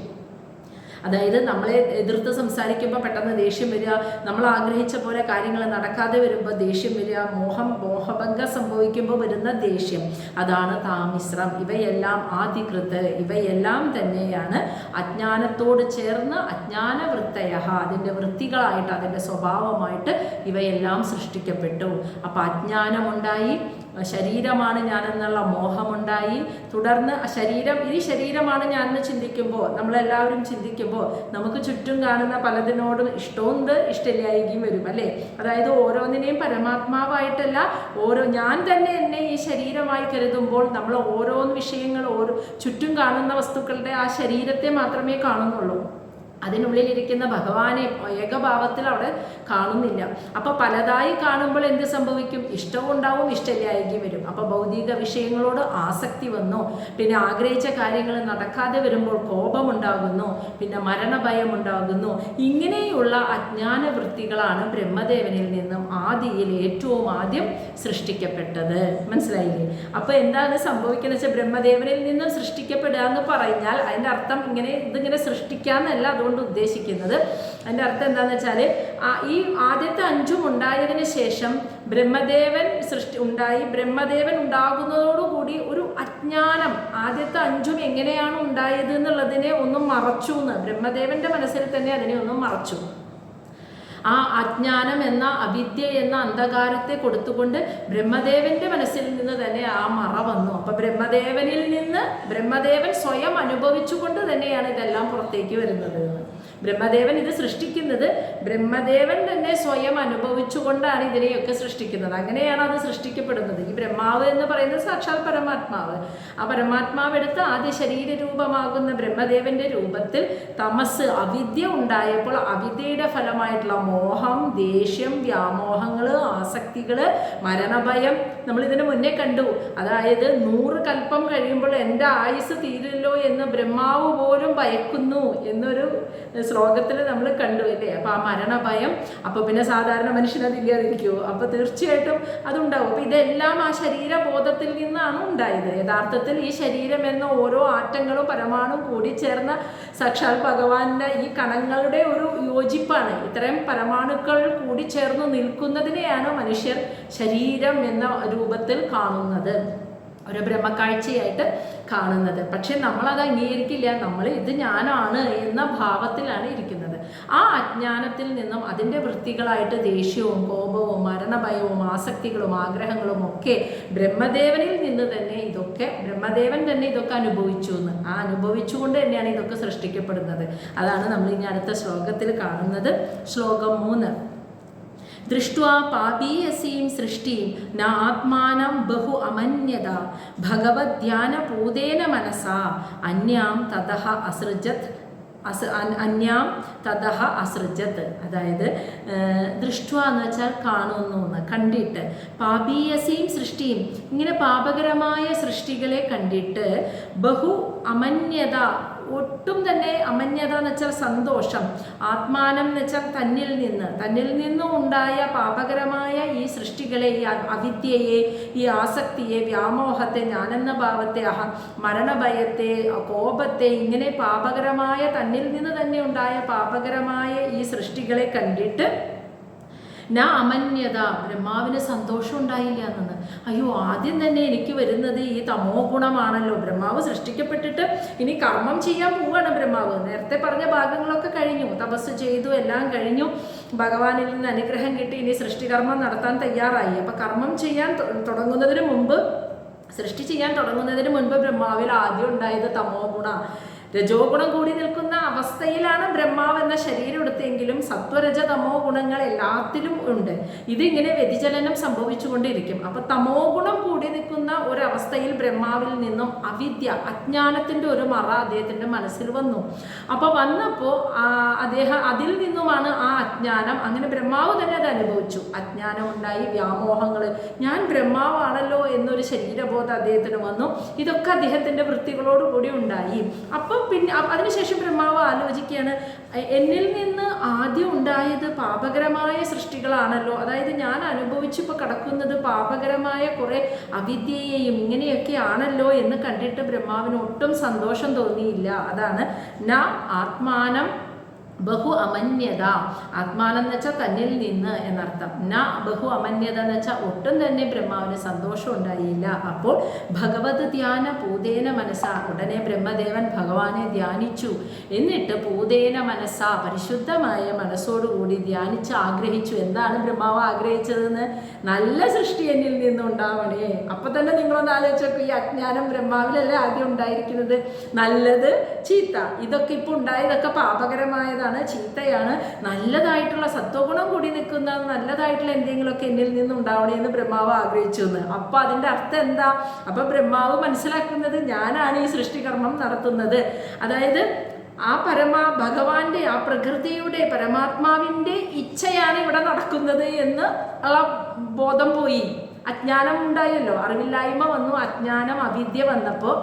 അതായത് നമ്മളെ എതിർത്ത് സംസാരിക്കുമ്പോൾ പെട്ടെന്ന് ദേഷ്യം വരിക, നമ്മൾ ആഗ്രഹിച്ച പോലെ കാര്യങ്ങൾ നടക്കാതെ വരുമ്പോൾ ദേഷ്യം വരിക, മോഹഭംഗം സംഭവിക്കുമ്പോൾ വരുന്ന ദേഷ്യം, അതാണ് താമിശ്രം. ഇവയെല്ലാം ആദികൃത്, ഇവയെല്ലാം തന്നെയാണ് അജ്ഞാനത്തോട് ചേർന്ന് അജ്ഞാനവൃത്തയ, അതിൻ്റെ വൃത്തികളായിട്ട്, അതിൻ്റെ സ്വഭാവമായിട്ട് ഇവയെല്ലാം സൃഷ്ടിക്കപ്പെട്ടു. അപ്പോൾ അജ്ഞാനമുണ്ടായി, ശരീരമാണ് ഞാനെന്നുള്ള മോഹമുണ്ടായി. തുടർന്ന് ഈ ശരീരമാണ് ഞാനെന്ന് ചിന്തിക്കുമ്പോൾ, നമ്മളെല്ലാവരും ചിന്തിക്കുമ്പോൾ നമുക്ക് ചുറ്റും കാണുന്ന പലതിനോടും ഇഷ്ടമുണ്ട്, ഇഷ്ടമില്ലായിരിക്കും വരും അല്ലേ? അതായത് ഓരോന്നിനെയും പരമാത്മാവായിട്ടല്ല, ഞാൻ തന്നെ എന്നെ ഈ ശരീരമായി കരുതുമ്പോൾ നമ്മൾ ഓരോന്ന് വിഷയങ്ങൾ, ചുറ്റും കാണുന്ന വസ്തുക്കളുടെ ആ ശരീരത്തെ മാത്രമേ കാണുന്നുള്ളൂ. അതിനുള്ളിലിരിക്കുന്ന ഭഗവാനെ ഏകഭാവത്തിൽ അവിടെ കാണുന്നില്ല. അപ്പോൾ പലതായി കാണുമ്പോൾ എന്ത് സംഭവിക്കും? ഇഷ്ടവും ഉണ്ടാവും, ഇഷ്ടമില്ലായിരിക്കും വരും. അപ്പോൾ ഭൗതിക വിഷയങ്ങളോട് ആസക്തി വന്നു. പിന്നെ ആഗ്രഹിച്ച കാര്യങ്ങൾ നടക്കാതെ വരുമ്പോൾ കോപമുണ്ടാകുന്നു, പിന്നെ മരണഭയം ഉണ്ടാകുന്നു. ഇങ്ങനെയുള്ള അജ്ഞാന വൃത്തികളാണ് ബ്രഹ്മദേവനിൽ നിന്നും ആദിയിൽ ഏറ്റവും ആദ്യം സൃഷ്ടിക്കപ്പെട്ടത്. മനസ്സിലായില്ലേ? അപ്പോൾ എന്താണ് സംഭവിക്കുന്നത് വെച്ചാൽ ബ്രഹ്മദേവനിൽ നിന്നും സൃഷ്ടിക്കപ്പെടുക എന്ന് പറഞ്ഞാൽ അതിൻ്റെ അർത്ഥം ഇതിങ്ങനെ സൃഷ്ടിക്കാന്നല്ല അതുകൊണ്ട് ഉദ്ദേശിക്കുന്നത്. അതിൻ്റെ അർത്ഥം എന്താണെന്ന് വെച്ചാൽ ഈ ആദ്യത്തെ 5 ഉണ്ടായതിനു ശേഷം ബ്രഹ്മദേവൻ ബ്രഹ്മദേവൻ ഉണ്ടാകുന്നതോടുകൂടി ഒരു അജ്ഞാനം, ആദ്യത്തെ 5 എങ്ങനെയാണ് ഉണ്ടായത് എന്നുള്ളതിനെ ഒന്നും മറച്ചു എന്ന്, ബ്രഹ്മദേവന്റെ മനസ്സിൽ തന്നെ അതിനെ ഒന്നും മറച്ചു. ആ അജ്ഞാനം എന്ന അവിദ്യ എന്ന അന്ധകാരത്തെ കൊടുത്തുകൊണ്ട് ബ്രഹ്മദേവന്റെ മനസ്സിൽ നിന്ന് തന്നെ ആ മറ വന്നു. അപ്പൊ ബ്രഹ്മദേവനിൽ നിന്ന് ബ്രഹ്മദേവൻ സ്വയം അനുഭവിച്ചുകൊണ്ട് തന്നെയാണ് ഇതെല്ലാം പുറത്തേക്ക് വരുന്നത്. ബ്രഹ്മദേവൻ ഇത് സൃഷ്ടിക്കുന്നത് ബ്രഹ്മദേവൻ തന്നെ സ്വയം അനുഭവിച്ചുകൊണ്ടാണ് ഇതിനെയൊക്കെ സൃഷ്ടിക്കുന്നത്. അങ്ങനെയാണ് അത് സൃഷ്ടിക്കപ്പെടുന്നത്. ഈ ബ്രഹ്മാവ് എന്ന് പറയുന്നത് സാക്ഷാൽ പരമാത്മാവ്. ആ പരമാത്മാവ് എടുത്ത് ആദ്യ ശരീരരൂപമാകുന്ന ബ്രഹ്മദേവന്റെ രൂപത്തിൽ തമസ്, അവിദ്യ ഉണ്ടായപ്പോൾ അവിദ്യയുടെ ഫലമായിട്ടുള്ള മോഹം, ദേഷ്യം, വ്യാമോഹങ്ങള്, ആസക്തികള്, മരണഭയം നമ്മളിതിന് മുന്നേ കണ്ടു. അതായത് 100 കൽപ്പം കഴിയുമ്പോൾ എൻ്റെ ആയുസ് തീരില്ലോ എന്ന് ബ്രഹ്മാവ് പോലും ഭയക്കുന്നു എന്നൊരു ശ്ലോകത്തിൽ നമ്മൾ കണ്ടു അല്ലേ? അപ്പോൾ ആ മരണഭയം, അപ്പോൾ പിന്നെ സാധാരണ മനുഷ്യനതില്ലാതിരിക്കുമോ? അപ്പോൾ തീർച്ചയായിട്ടും അതുണ്ടാവും. അപ്പോൾ ഇതെല്ലാം ആ ശരീരബോധത്തിൽ നിന്നാണ് ഉണ്ടായത്. യഥാർത്ഥത്തിൽ ഈ ശരീരം എന്ന ഓരോ ആറ്റങ്ങളും പരമാണും കൂടി ചേർന്ന സാക്ഷാൽ ഭഗവാന്റെ ഈ കണങ്ങളുടെ ഒരു യോജിപ്പാണ്. ഇത്രയും പരമാണുക്കൾ കൂടി ചേർന്ന് നിൽക്കുന്നതിനെയാണ് മനുഷ്യർ ശരീരം എന്ന രൂപത്തിൽ കാണുന്നത്, ഒരു ബ്രഹ്മക്കാഴ്ചയായിട്ട് കാണുന്നത്. പക്ഷെ നമ്മളത് അംഗീകരിക്കില്ല. നമ്മൾ ഇത് ഞാനാണ് എന്ന ഭാവത്തിലാണ് ഇരിക്കുന്നത്. ആ അജ്ഞാനത്തിൽ നിന്നും അതിൻ്റെ വൃത്തികളായിട്ട് ദേഷ്യവും കോപവും മരണഭയവും ആസക്തികളും ആഗ്രഹങ്ങളും ഒക്കെ ബ്രഹ്മദേവനിൽ നിന്ന് തന്നെ ബ്രഹ്മദേവൻ തന്നെ ഇതൊക്കെ അനുഭവിച്ചു എന്ന്. ആ അനുഭവിച്ചുകൊണ്ട് തന്നെയാണ് ഇതൊക്കെ സൃഷ്ടിക്കപ്പെടുന്നത്. അതാണ് നമ്മൾ ഇനി അടുത്ത ശ്ലോകത്തിൽ കാണുന്നത്. ശ്ലോകം 3. ദൃഷ്ട്വാ പാപീയസീം സൃഷ്ടിം ന ആത്മാനം ബഹു അമന്യത ഭഗവദ്ധ്യാനപൂതേന മനസാ അന്യാം തതഃ അസൃജത്. അതായത് ദൃഷ്ട്വ എന്ന് വെച്ചാൽ കാണുന്നു എന്ന്, കണ്ടിട്ട്. പാപീയസീം സൃഷ്ടിയും, ഇങ്ങനെ പാപകരമായ സൃഷ്ടികളെ കണ്ടിട്ട് ബഹു അമന്യത, ഒട്ടും തന്നെ അമന്യത എന്ന് വെച്ചാൽ സന്തോഷം, ആത്മാനം എന്ന് വെച്ചാൽ തന്നിൽ നിന്നും ഉണ്ടായ പാപകരമായ ഈ സൃഷ്ടികളെ, ഈ അവിദ്യയെ, ഈ ആസക്തിയെ, വ്യാമോഹത്തെ, ഞാനെന്ന ഭാവത്തെ, മരണഭയത്തെ, കോപത്തെ, ഇങ്ങനെ പാപകരമായ തന്നിൽ നിന്ന് തന്നെ ഉണ്ടായ പാപകരമായ ഈ സൃഷ്ടികളെ കണ്ടിട്ട് ന അമന്യത, ബ്രഹ്മാവിന് സന്തോഷം ഉണ്ടായില്ല എന്നത്. അയ്യോ, ആദ്യം തന്നെ എനിക്ക് വരുന്നത് ഈ തമോ ഗുണമാണല്ലോ. ബ്രഹ്മാവ് സൃഷ്ടിക്കപ്പെട്ടിട്ട് ഇനി കർമ്മം ചെയ്യാൻ പോവുകയാണ് ബ്രഹ്മാവ്. നേരത്തെ പറഞ്ഞ ഭാഗങ്ങളൊക്കെ കഴിഞ്ഞു, തപസ് ചെയ്തു, എല്ലാം കഴിഞ്ഞു, ഭഗവാനിൽ നിന്ന് അനുഗ്രഹം കിട്ടി, ഇനി സൃഷ്ടികർമ്മം നടത്താൻ തയ്യാറായി. അപ്പം കർമ്മം ചെയ്യാൻ തുടങ്ങുന്നതിന് മുമ്പ്, സൃഷ്ടി ചെയ്യാൻ തുടങ്ങുന്നതിന് മുൻപ് ബ്രഹ്മാവിൽ ആദ്യം ഉണ്ടായത് തമോ ഗുണ. രജോ ഗുണം കൂടി നിൽക്കുന്ന അവസ്ഥയിലാണ് ബ്രഹ്മാവ് എന്ന ശരീരം എടുത്തെങ്കിലും സത്വരജ തമോ ഗുണങ്ങൾ എല്ലാത്തിലും ഉണ്ട്. ഇതിങ്ങനെ വ്യതിചലനം സംഭവിച്ചുകൊണ്ടിരിക്കും. അപ്പൊ തമോ ഗുണം കൂടി നിൽക്കുന്ന ഒരവസ്ഥയിൽ ബ്രഹ്മാവിൽ നിന്നും അവിദ്യ, അജ്ഞാനത്തിന്റെ ഒരു മറ അദ്ദേഹത്തിന്റെ മനസ്സിൽ വന്നു. അപ്പൊ വന്നപ്പോൾ അദ്ദേഹം അതിൽ നിന്നുമാണ് ആ അജ്ഞാനം, അങ്ങനെ ബ്രഹ്മാവ് തന്നെ അത് അനുഭവിച്ചു. അജ്ഞാനം ഉണ്ടായി, വ്യാമോഹങ്ങൾ, ഞാൻ ബ്രഹ്മാവാണല്ലോ എന്നൊരു ശരീരബോധം അദ്ദേഹത്തിന് വന്നു. ഇതൊക്കെ അദ്ദേഹത്തിന്റെ വൃത്തികളോടുകൂടി ഉണ്ടായി. അപ്പം പിന്നെ അതിനുശേഷം ബ്രഹ്മാവ് ആലോചിക്കുകയാണ്, എന്നിൽ നിന്ന് ആദ്യം ഉണ്ടായത് പാപകരമായ സൃഷ്ടികളാണല്ലോ. അതായത് ഞാൻ അനുഭവിച്ചിപ്പോൾ കിടക്കുന്നത് പാപകരമായ കുറെ അവിദ്യയെയും ഇങ്ങനെയൊക്കെ ആണല്ലോ എന്ന് കണ്ടിട്ട് ബ്രഹ്മാവിന് ഒട്ടും സന്തോഷം തോന്നിയില്ല. അതാണ് ന ആത്മാനം ബഹു അമന്യത. ആത്മാനം എന്ന് വെച്ചാൽ തന്നിൽ നിന്ന് എന്നർത്ഥം. ന ബഹു അമന്യത എന്ന് വെച്ചാൽ ഒട്ടും തന്നെ ബ്രഹ്മാവിന് സന്തോഷം ഉണ്ടായില്ല. അപ്പോൾ ഭഗവത് ധ്യാന പൂതേന മനസ്സ, ഉടനെ ബ്രഹ്മദേവൻ ഭഗവാനെ ധ്യാനിച്ചു. എന്നിട്ട് പൂതേന മനസ്സ, പരിശുദ്ധമായ മനസ്സോടുകൂടി ധ്യാനിച്ച് ആഗ്രഹിച്ചു. എന്താണ് ബ്രഹ്മാവ് ആഗ്രഹിച്ചതെന്ന്? നല്ല സൃഷ്ടി എന്നിൽ നിന്നുണ്ടാവണേ. അപ്പൊ തന്നെ നിങ്ങളൊന്ന് ആലോചിച്ച് നോക്കൂ, ഈ അജ്ഞാനം ബ്രഹ്മാവിലല്ലേ ആദ്യം ഉണ്ടായിരിക്കുന്നത്? നല്ലത്, ചീത്ത, ഇതൊക്കെ ഇപ്പൊ ഉണ്ടായതൊക്കെ പാപകരമായതാണ്, ചീത്തയാണ്. നല്ലതായിട്ടുള്ള സത്വഗുണം കൂടി നിൽക്കുന്ന നല്ലതായിട്ടുള്ള എന്തെങ്കിലുമൊക്കെ എന്നിൽ നിന്നുണ്ടാവണേ എന്ന് ബ്രഹ്മാവ് ആഗ്രഹിച്ചു എന്ന്. അപ്പൊ അതിന്റെ അർത്ഥം എന്താ? അപ്പൊ ബ്രഹ്മാവ് മനസ്സിലാക്കുന്നത് ഞാനാണ് ഈ സൃഷ്ടികർമ്മം നടത്തുന്നത്. അതായത് ആ ഭഗവാന്റെ, ആ പ്രകൃതിയുടെ, പരമാത്മാവിന്റെ ഇച്ഛയാണ് ഇവിടെ നടക്കുന്നത് എന്ന് ഉള്ള ബോധം പോയി. അജ്ഞാനം ഉണ്ടായല്ലോ, അറിവില്ലായ്മ വന്നു, അജ്ഞാനം, അവിദ്യ വന്നപ്പോൾ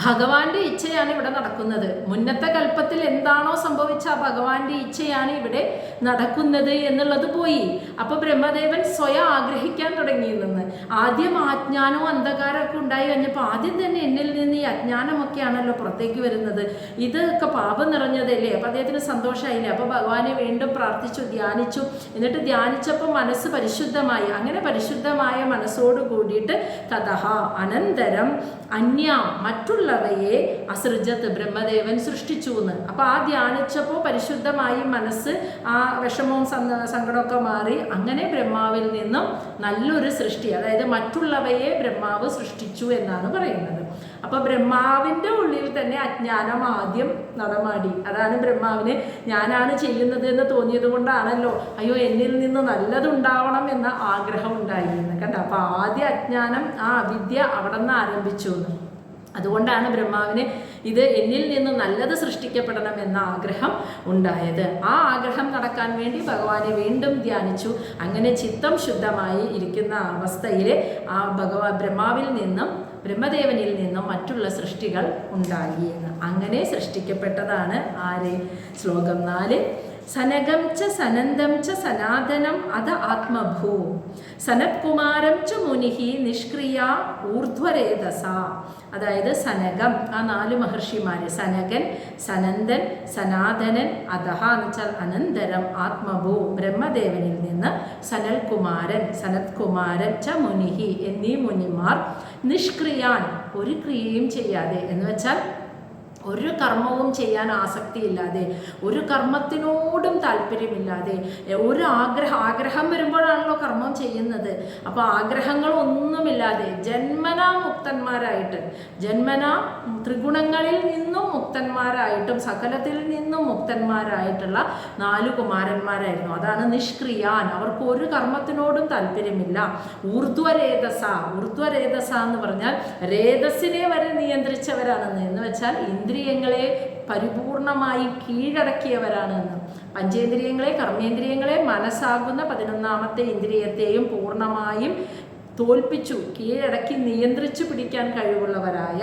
ഭഗവാന്റെ ഇച്ഛയാണ് ഇവിടെ നടക്കുന്നത്. മുന്നത്തെ കൽപ്പത്തിൽ എന്താണോ സംഭവിച്ച ആ ഭഗവാന്റെ ഇച്ഛയാണ് ഇവിടെ നടക്കുന്നത് എന്നുള്ളത് പോയി. അപ്പൊ ബ്രഹ്മദേവൻ സ്വയം ആഗ്രഹിക്കാൻ തുടങ്ങി നിന്ന്. ആദ്യം അജ്ഞാനവും അന്ധകാരമൊക്കെ ഉണ്ടായി കഴിഞ്ഞപ്പോൾ ആദ്യം തന്നെ എന്നിൽ നിന്ന് ഈ അജ്ഞാനമൊക്കെയാണല്ലോ പുറത്തേക്ക് വരുന്നത്, ഇതൊക്കെ പാപം നിറഞ്ഞതല്ലേ. അപ്പൊ അദ്ദേഹത്തിന് സന്തോഷമായില്ലേ. അപ്പൊ ഭഗവാനെ വീണ്ടും പ്രാർത്ഥിച്ചു, ധ്യാനിച്ചു. എന്നിട്ട് ധ്യാനിച്ചപ്പോൾ മനസ്സ് പരിശുദ്ധമായി. അങ്ങനെ പരിശുദ്ധമായ മനസ്സോട് കൂടിയിട്ട് തതഹ, അനന്തരം, അന്യാം, മറ്റുള്ളവയെ അസൃജത്ത്, ബ്രഹ്മദേവൻ സൃഷ്ടിച്ചു എന്ന്. അപ്പൊ ആ ധ്യാനിച്ചപ്പോൾ പരിശുദ്ധമായി മനസ്സ്, ആ വിഷമവും സങ്കടമൊക്കെ മാറി. അങ്ങനെ ബ്രഹ്മാവിൽ നിന്നും നല്ലൊരു സൃഷ്ടി, അതായത് മറ്റുള്ളവയെ ബ്രഹ്മാവ് സൃഷ്ടിച്ചു എന്നാണ് പറയുന്നത്. അപ്പൊ ബ്രഹ്മാവിന്റെ ഉള്ളിൽ തന്നെ അജ്ഞാനം ആദ്യം നടമാടി. അതാണ് ബ്രഹ്മാവിന് ഞാനാണ് ചെയ്യുന്നത് എന്ന് തോന്നിയത് കൊണ്ടാണല്ലോ അയ്യോ എന്നിൽ നിന്ന് നല്ലതുണ്ടാവണം എന്ന ആഗ്രഹം ഉണ്ടായിരുന്നു. കണ്ട, അപ്പൊ ആദ്യ അജ്ഞാനം, ആ അവിദ്യ അവിടെ നിന്ന് ആരംഭിച്ചു എന്ന്. അതുകൊണ്ടാണ് ബ്രഹ്മാവിന് ഇത് എന്നിൽ നിന്ന് നല്ലത് സൃഷ്ടിക്കപ്പെടണം എന്ന ആഗ്രഹം ഉണ്ടായത്. ആ ആഗ്രഹം നടക്കാൻ വേണ്ടി ഭഗവാനെ വീണ്ടും ധ്യാനിച്ചു. അങ്ങനെ ചിത്തം ശുദ്ധമായി ഇരിക്കുന്ന അവസ്ഥയിൽ ആ ബ്രഹ്മാവിൽ നിന്നും, ബ്രഹ്മദേവനിൽ നിന്നും മറ്റുള്ള സൃഷ്ടികൾ ഉണ്ടായി എന്ന്. അങ്ങനെ സൃഷ്ടിക്കപ്പെട്ടതാണ് ആര്? ശ്ലോകം 4. സനകം ച സനന്ദം ച സനാതനം അത ആത്മഭൂ സനത്കുമാരം ച മുനിഹി നിഷ്ക്രിയ ഊർധ്വരേതസ. അതായത് സനകം, ആ 4 മഹർഷിമാര്, സനകൻ, സനന്ദൻ, സനാതനൻ, അധഹ എന്ന് വെച്ചാൽ അനന്തരം, ആത്മഭൂ ബ്രഹ്മദേവനിൽ നിന്ന്, സനൽകുമാരൻ, സനത്കുമാരൻ, ച മുനിഹി എന്നീ മുനിമാർ, നിഷ്ക്രിയാൻ ഒരു ക്രിയയും ചെയ്യാതെ, എന്ന് വെച്ചാൽ ഒരു കർമ്മവും ചെയ്യാൻ ആസക്തിയില്ലാതെ, ഒരു കർമ്മത്തിനോടും താല്പര്യമില്ലാതെ, ഒരു ആഗ്രഹം വരുമ്പോഴാണല്ലോ കർമ്മം ചെയ്യുന്നത്. അപ്പോൾ ആഗ്രഹങ്ങളൊന്നുമില്ലാതെ ജന്മനാ മുക്തന്മാരായിട്ട്, ജന്മനാ ത്രിഗുണങ്ങളിൽ നിന്നും മുക്തന്മാരായിട്ടും സകലത്തിൽ നിന്നും മുക്തന്മാരായിട്ടുള്ള 4 കുമാരന്മാരായിരുന്നു. അതാണ് നിഷ്ക്രിയാൻ. അവർക്ക് ഒരു കർമ്മത്തിനോടും താല്പര്യമില്ല. ഊർധ്വരേതസ എന്ന് പറഞ്ഞാൽ രേതസിനെ വരെ നിയന്ത്രിച്ചവരാണെന്ന്, എന്ന് വെച്ചാൽ ഇന്ദ്രിയങ്ങളെ പരിപൂർണമായി കീഴടക്കിയവരാണെന്ന്. പഞ്ചേന്ദ്രിയങ്ങളെ, കർമ്മേന്ദ്രിയങ്ങളെ, മനസ്സാകുന്ന 11ാമത്തെ ഇന്ദ്രിയത്തെയും പൂർണ്ണമായും തോൽപ്പിച്ചു, കീഴടക്കി, നിയന്ത്രിച്ചു പിടിക്കാൻ കഴിവുള്ളവരായ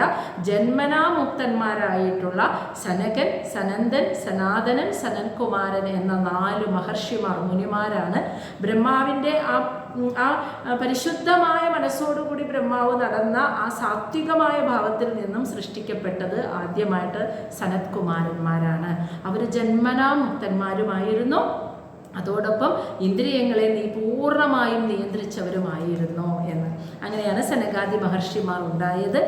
ജന്മനാമുക്തന്മാരായിട്ടുള്ള സനകൻ, സനന്ദൻ, സനാതനൻ, സനൻകുമാരൻ എന്ന 4 മഹർഷിമാർ, മുനിമാരാണ് ബ്രഹ്മാവിൻ്റെ ആ പരിശുദ്ധമായ മനസ്സോടുകൂടി ബ്രഹ്മാവ് നടന്ന ആ സാത്വികമായ ഭാവത്തിൽ നിന്നും സൃഷ്ടിക്കപ്പെട്ടത് ആദ്യമായിട്ട് സനത് കുമാരന്മാരാണ്. അവർ ജന്മനാമുക്തന്മാരുമായിരുന്നു. അതോടൊപ്പം ഇന്ദ്രിയങ്ങളെ പൂർണ്ണമായും നിയന്ത്രിച്ചവരുമായിരുന്നു എന്ന്. അങ്ങനെയാണ് സനകാദി മഹർഷിമാർ ഉണ്ടായത്.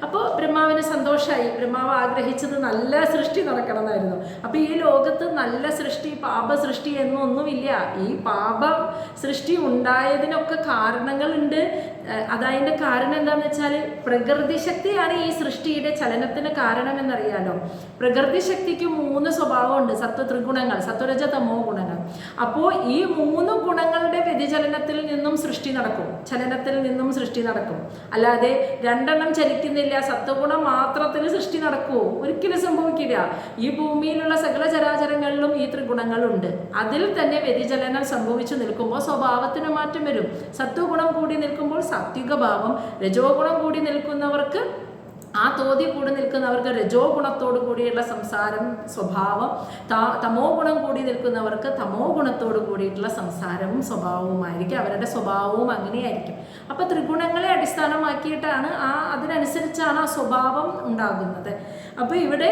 അപ്പോൾ ബ്രഹ്മാവിന് സന്തോഷമായി. ബ്രഹ്മാവ് ആഗ്രഹിച്ചത് നല്ല സൃഷ്ടി നടക്കണമെന്നായിരുന്നു. അപ്പോൾ ഈ ലോകത്ത് നല്ല സൃഷ്ടി, പാപ സൃഷ്ടി എന്നൊന്നുമില്ല. ഈ പാപ സൃഷ്ടി ഉണ്ടായതിനൊക്കെ കാരണങ്ങളുണ്ട്. അതതിൻ്റെ കാരണം എന്താണെന്ന് വെച്ചാൽ പ്രകൃതി ശക്തിയാണ് ഈ സൃഷ്ടിയുടെ ചലനത്തിന് കാരണമെന്നറിയാലോ. പ്രകൃതി ശക്തിക്ക് 3 സ്വഭാവമുണ്ട്, സത്വത്രിഗുണങ്ങൾ, സത്വരജ തമോ ഗുണങ്ങൾ. അപ്പോൾ ഈ 3 ഗുണങ്ങളുടെ വ്യതിചലനത്തിൽ നിന്നും സൃഷ്ടി നടക്കും, ചലനത്തിൽ നിന്നും സൃഷ്ടി നടക്കും. അല്ലാതെ 2 ചലിക്കുന്നില്ല, സത്വഗുണം മാത്രത്തിൽ സൃഷ്ടി നടക്കുമോ? ഒരിക്കലും സംഭവിക്കില്ല. ഈ ഭൂമിയിലുള്ള സകല ചരാചരങ്ങളിലും ഈ ത്രിഗുണങ്ങളുണ്ട്. അതിൽ തന്നെ വ്യതിചലനം സംഭവിച്ചു നിൽക്കുമ്പോൾ സ്വഭാവത്തിന് മാറ്റം വരും. സത്വഗുണം കൂടി നിൽക്കുമ്പോൾ സാത്വിക ഭാവം, രജോ ഗുണം കൂടി നിൽക്കുന്നവർക്ക്, ആ തോതി കൂടി നിൽക്കുന്നവർക്ക് രജോ ഗുണത്തോടു കൂടിയുള്ള സംസാരം സ്വഭാവം, തമോ ഗുണം കൂടി നിൽക്കുന്നവർക്ക് തമോ ഗുണത്തോടു കൂടിയിട്ടുള്ള സംസാരവും സ്വഭാവവുമായിരിക്കും. അവരുടെ സ്വഭാവവും അങ്ങനെയായിരിക്കും. അപ്പോൾ ത്രിഗുണങ്ങളെ അടിസ്ഥാനമാക്കിയിട്ടാണ് അതിനനുസരിച്ചാണ് ആ സ്വഭാവം ഉണ്ടാകുന്നത്. അപ്പോൾ ഇവിടെ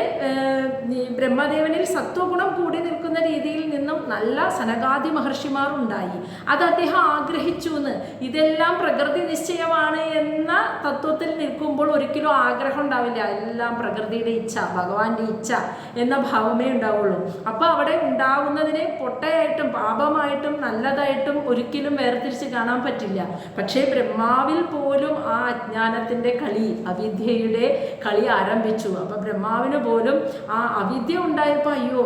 ബ്രഹ്മദേവനിൽ സത്വഗുണം കൂടി നിൽക്കുന്ന രീതിയിൽ നിന്നും നല്ല സനകാദി മഹർഷിമാർ ഉണ്ടായി. അത് അദ്ദേഹം ആഗ്രഹിച്ചു എന്ന്. ഇതെല്ലാം പ്രകൃതി നിശ്ചയമാണ് എന്ന തത്വത്തിൽ നിൽക്കുമ്പോൾ ഒരിക്കലും ആഗ്രഹം ഉണ്ടാവില്ല. എല്ലാം പ്രകൃതിയുടെ ഇച്ഛ, ഭഗവാന്റെ ഇച്ഛ എന്ന ഭാവമേ ഉണ്ടാവുള്ളൂ. അപ്പോൾ അവിടെ ഉണ്ടാവുന്നതിനെ പൊട്ടയായിട്ടും പാപമായിട്ടും നല്ലതായിട്ടും ഒരിക്കലും വേർതിരിച്ച് കാണാൻ പറ്റില്ല. പക്ഷേ ബ്രഹ്മാവിൽ പോലും ആ അജ്ഞാനത്തിൻ്റെ കളി, അവിദ്യയുടെ കളി ആരംഭിച്ചു. അപ്പോൾ ബ്രഹ്മാവിന് പോലും ആ അവിദ്യ ഉണ്ടായപ്പോൾ അയ്യോ,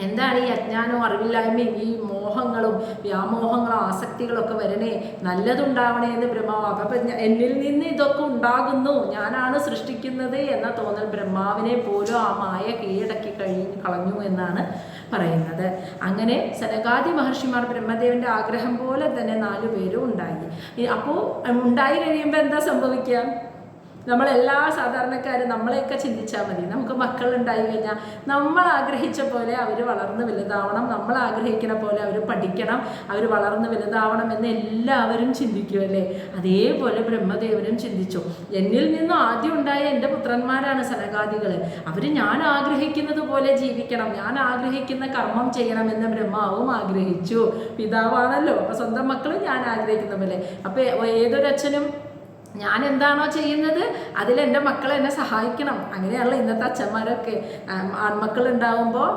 എന്താണ് ഈ അജ്ഞാനവും അറിവില്ലായ്മയും ഈ മോഹങ്ങളും വ്യാമോഹങ്ങളും ആസക്തികളൊക്കെ വരണേ, നല്ലതുണ്ടാവണേ എന്ന് ബ്രഹ്മാവ്. അപ്പം എന്നിൽ നിന്ന് ഇതൊക്കെ ഉണ്ടാകുന്നു, ഞാനാണ് സൃഷ്ടിക്കുന്നത് എന്ന തോന്നൽ ബ്രഹ്മാവിനെ പോലും ആ മായ കീഴടക്കി കളഞ്ഞു എന്നാണ് പറയുന്നത്. അങ്ങനെ സനകാദി മഹർഷിമാർ ബ്രഹ്മദേവന്റെ ആഗ്രഹം പോലെ തന്നെ 4 പേരും ഉണ്ടായി. അപ്പോൾ ഉണ്ടായി കഴിയുമ്പോൾ എന്താ സംഭവിക്കുക? നമ്മളെല്ലാ സാധാരണക്കാരും നമ്മളെയൊക്കെ ചിന്തിച്ചാൽ മതി. നമുക്ക് മക്കളുണ്ടായി കഴിഞ്ഞാൽ നമ്മൾ ആഗ്രഹിച്ച പോലെ അവർ വളർന്ന് വലുതാവണം, നമ്മൾ ആഗ്രഹിക്കുന്ന പോലെ അവർ പഠിക്കണം, അവർ വളർന്ന് വലുതാവണം എന്ന് എല്ലാവരും ചിന്തിക്കുമല്ലേ? അതേപോലെ ബ്രഹ്മദേവനും ചിന്തിച്ചു. എന്നിൽ നിന്നും ആദ്യം ഉണ്ടായ എൻ്റെ പുത്രന്മാരാണ് സനകാദികൾ. അവർ ഞാൻ ആഗ്രഹിക്കുന്നത് പോലെ ജീവിക്കണം, ഞാൻ ആഗ്രഹിക്കുന്ന കർമ്മം ചെയ്യണമെന്ന് ബ്രഹ്മാവും ആഗ്രഹിച്ചു. പിതാവാണല്ലോ, അപ്പോൾ സ്വന്തം മക്കളും ഞാൻ ആഗ്രഹിക്കുന്ന പോലെ. അപ്പോൾ ഏതൊരച്ഛനും ഞാൻ എന്താണോ ചെയ്യുന്നത് അതിൽ എൻ്റെ മക്കൾ എന്നെ സഹായിക്കണം. അങ്ങനെയാണല്ലോ ഇന്നത്തെ അച്ഛന്മാരൊക്കെ. ആൺമക്കൾ ഉണ്ടാകുമ്പോൾ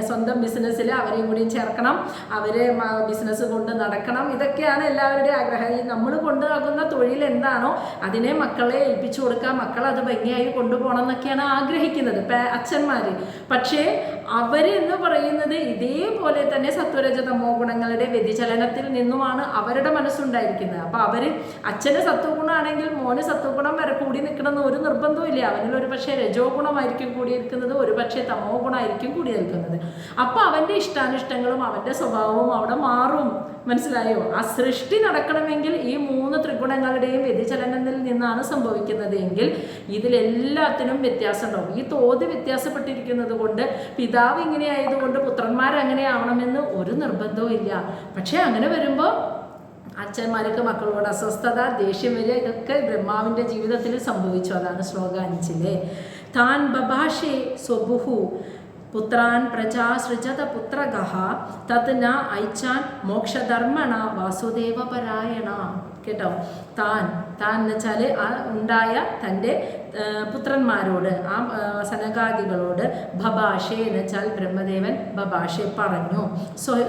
സ്വന്തം ബിസിനസ്സിൽ അവരെയും കൂടി ചേർക്കണം, അവരെ ബിസിനസ് കൊണ്ട് നടക്കണം. ഇതൊക്കെയാണ് എല്ലാവരുടെയും ആഗ്രഹം. ഈ നമ്മൾ കൊണ്ടുനടക്കുന്ന തൊഴിൽ എന്താണോ അതിനെ മക്കളെ ഏൽപ്പിച്ചു കൊടുക്കുക, മക്കൾ അത് ഭംഗിയായി കൊണ്ടുപോകണം എന്നൊക്കെയാണ് ആഗ്രഹിക്കുന്നത് അച്ഛന്മാർ. പക്ഷേ അവർ എന്ന് പറയുന്നത് ഇതേപോലെ തന്നെ സത്വരജ തമോ ഗുണങ്ങളുടെ വ്യതിചലനത്തിൽ നിന്നുമാണ് അവരുടെ മനസ്സുണ്ടായിരിക്കുന്നത്. അപ്പോൾ അവർ അച്ഛന് സത്വഗുണമാണെങ്കിൽ മോന് സത്വഗുണം വരെ കൂടി നിൽക്കണമെന്ന് ഒരു നിർബന്ധവും ഇല്ല. അവനിൽ ഒരു പക്ഷേ രജോ ഗുണമായിരിക്കും കൂടിയിരിക്കുന്നത്, ഒരു പക്ഷേ തമോ ഗുണമായിരിക്കും കൂടി നിൽക്കുന്നത്. അപ്പോൾ അവൻ്റെ ഇഷ്ടാനിഷ്ടങ്ങളും അവൻ്റെ സ്വഭാവവും അവിടെ മാറും. മനസ്സിലായോ? ആ സൃഷ്ടി നടക്കണമെങ്കിൽ ഈ 3 ത്രിഗുണങ്ങളുടെയും വ്യതിചലനത്തിൽ നിന്നാണ് സംഭവിക്കുന്നത് എങ്കിൽ ഇതിലെല്ലാത്തിനും വ്യത്യാസം ഉണ്ടാവും. ഈ തോത് വ്യത്യാസപ്പെട്ടിരിക്കുന്നത് കൊണ്ട് പിതാവ് ഇങ്ങനെ ആയതുകൊണ്ട് പുത്രന്മാരങ്ങനെ ആവണമെന്ന് ഒരു നിർബന്ധവും ഇല്ല. പക്ഷേ അങ്ങനെ വരുമ്പോൾ അച്ഛന്മാർക്ക് മക്കളോട് അസ്വസ്ഥത, ദേഷ്യം വരിക, ഇതൊക്കെ ബ്രഹ്മാവിൻ്റെ ജീവിതത്തിൽ സംഭവിച്ചു. അതാണ് ശ്ലോകം 5. താൻ ബഭാഷേ സ്വബുഹു പുത്രാൻ പ്രജാ സൃജത പുത്രഗഹ തത് ന ഐച്ചാൻ മോക്ഷധർമ്മണ വാസുദേവ പരായണ. കേട്ടോ, താൻ എന്ന് വെച്ചാൽ ആ ഉണ്ടായ തൻ്റെ പുത്രന്മാരോട്, ആ സനകാദികളോട് ഭഭാഷേ എന്ന് വെച്ചാൽ ബ്രഹ്മദേവൻ ഭഭാഷെ പറഞ്ഞു.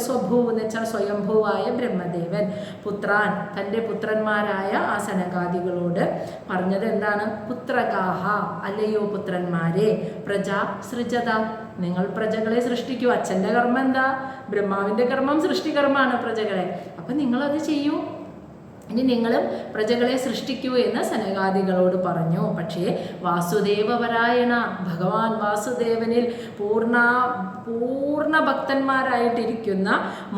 സ്വഭൂ എന്ന് വെച്ചാൽ സ്വയംഭൂവായ ബ്രഹ്മദേവൻ പുത്രാൻ തൻ്റെ പുത്രന്മാരായ ആ സനകാദികളോട് പറഞ്ഞത് എന്താണ്? പുത്രഗാഹ, അല്ലയോ പുത്രന്മാരെ, പ്രജാ സൃജത, നിങ്ങൾ പ്രജകളെ സൃഷ്ടിക്കൂ. അച്ഛൻ്റെ കർമ്മം എന്താ? ബ്രഹ്മാവിൻ്റെ കർമ്മം സൃഷ്ടികർമ്മമാണ് പ്രജകളെ. അപ്പം നിങ്ങളത് ചെയ്യൂ, ഇനി നിങ്ങളും പ്രജകളെ സൃഷ്ടിക്കൂ എന്ന് സനകാദികളോട് പറഞ്ഞു. പക്ഷേ വാസുദേവപരായണ, ഭഗവാൻ വാസുദേവനിൽ പൂർണ്ണ ഭക്തന്മാരായിട്ടിരിക്കുന്ന,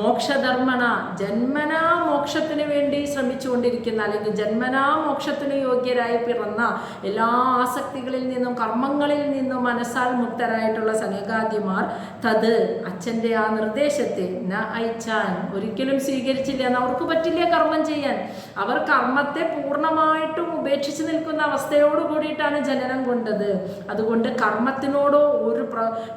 മോക്ഷധർമ്മണ, ജന്മനാ മോക്ഷത്തിന് വേണ്ടി ശ്രമിച്ചുകൊണ്ടിരിക്കുന്ന, അല്ലെങ്കിൽ ജന്മനാ മോക്ഷത്തിന് യോഗ്യരായി പിറന്ന, എല്ലാ ആസക്തികളിൽ നിന്നും കർമ്മങ്ങളിൽ നിന്നും മനസ്സാൽ മുക്തരായിട്ടുള്ള സനകാദിമാർ തത്, അച്ഛൻ്റെ ആ നിർദ്ദേശത്തെ ന ഐച്ചാൻ, ഒരിക്കലും സ്വീകരിച്ചില്ല. എന്ന് അവർക്ക് പറ്റില്ല കർമ്മം ചെയ്യാൻ. അവർ കർമ്മത്തെ പൂർണ്ണമായിട്ടും ഉപേക്ഷിച്ച് നിൽക്കുന്ന അവസ്ഥയോട് കൂടിയിട്ടാണ് ജനനം കൊണ്ടത്. അതുകൊണ്ട് കർമ്മത്തിനോടോ ഒരു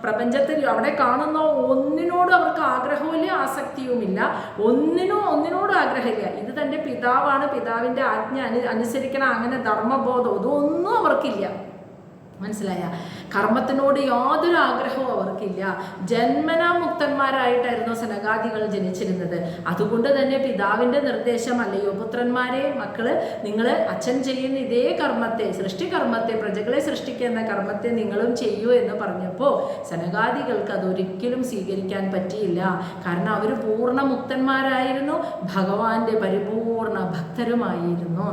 പ്രപഞ്ചത്തിൽ അവിടെ കാണുന്ന ഒന്നിനോടും അവർക്ക് ആഗ്രഹവുമില്ല, ആസക്തിയുമില്ല. ഒന്നിനോടും ആഗ്രഹമില്ല. ഇത് തൻ്റെ പിതാവാണ്, പിതാവിൻ്റെ ആജ്ഞ അനുസരിക്കണം, അങ്ങനെ ധർമ്മബോധം ഇതൊന്നും അവർക്കില്ല. മനസ്സിലായ? കർമ്മത്തിനോട് യാതൊരു ആഗ്രഹവും അവർക്കില്ല. ജന്മനാ മുക്തന്മാരായിട്ടായിരുന്നു സനകാദികൾ ജനിച്ചിരുന്നത്. അതുകൊണ്ട് തന്നെ പിതാവിൻ്റെ നിർദ്ദേശം, അല്ലയോ പുത്രന്മാരെ, മക്കള്, നിങ്ങൾ അച്ഛൻ ചെയ്യുന്ന ഇതേ കർമ്മത്തെ, സൃഷ്ടികർമ്മത്തെ, പ്രജകളെ സൃഷ്ടിക്കുന്ന കർമ്മത്തെ നിങ്ങളും ചെയ്യൂ എന്ന് പറഞ്ഞപ്പോൾ സനകാദികൾക്ക് അതൊരിക്കലും സ്വീകരിക്കാൻ പറ്റിയില്ല. കാരണം അവർ പൂർണ്ണ മുക്തന്മാരായിരുന്നു, ഭഗവാന്റെ പരിപൂർണ ഭക്തരുമായിരുന്നു.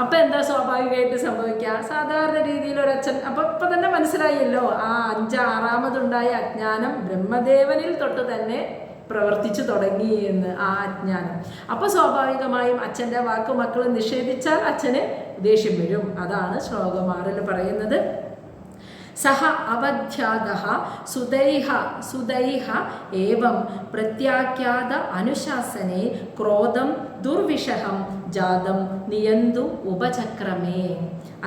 അപ്പം എന്താ സ്വാഭാവികമായിട്ട് സംഭവിക്കുക? സാധാരണ രീതിയിൽ ഒരച്ഛൻ, അപ്പം ഇപ്പം തന്നെ മനസ്സിലായല്ലോ, ആ 6-ാമതുണ്ടായ അജ്ഞാനം ബ്രഹ്മദേവനിൽ തൊട്ട് തന്നെ പ്രവർത്തിച്ചു തുടങ്ങി എന്ന്, ആ അജ്ഞാനം. അപ്പോൾ സ്വാഭാവികമായും അച്ഛൻ്റെ വാക്ക് മക്കൾ നിഷേധിച്ചാൽ അച്ഛന് ദേഷ്യം വരും. അതാണ് ശ്ലോകം 6 പറയുന്നത്. സഹ അവധ്യാദഃ സുദൈഹ ഏവം പ്രത്യാഖ്യാത അനുശാസനേ ക്രോധം ദുർവിഷഹം ജാതം നിയന്തു ഉപചക്രമേ.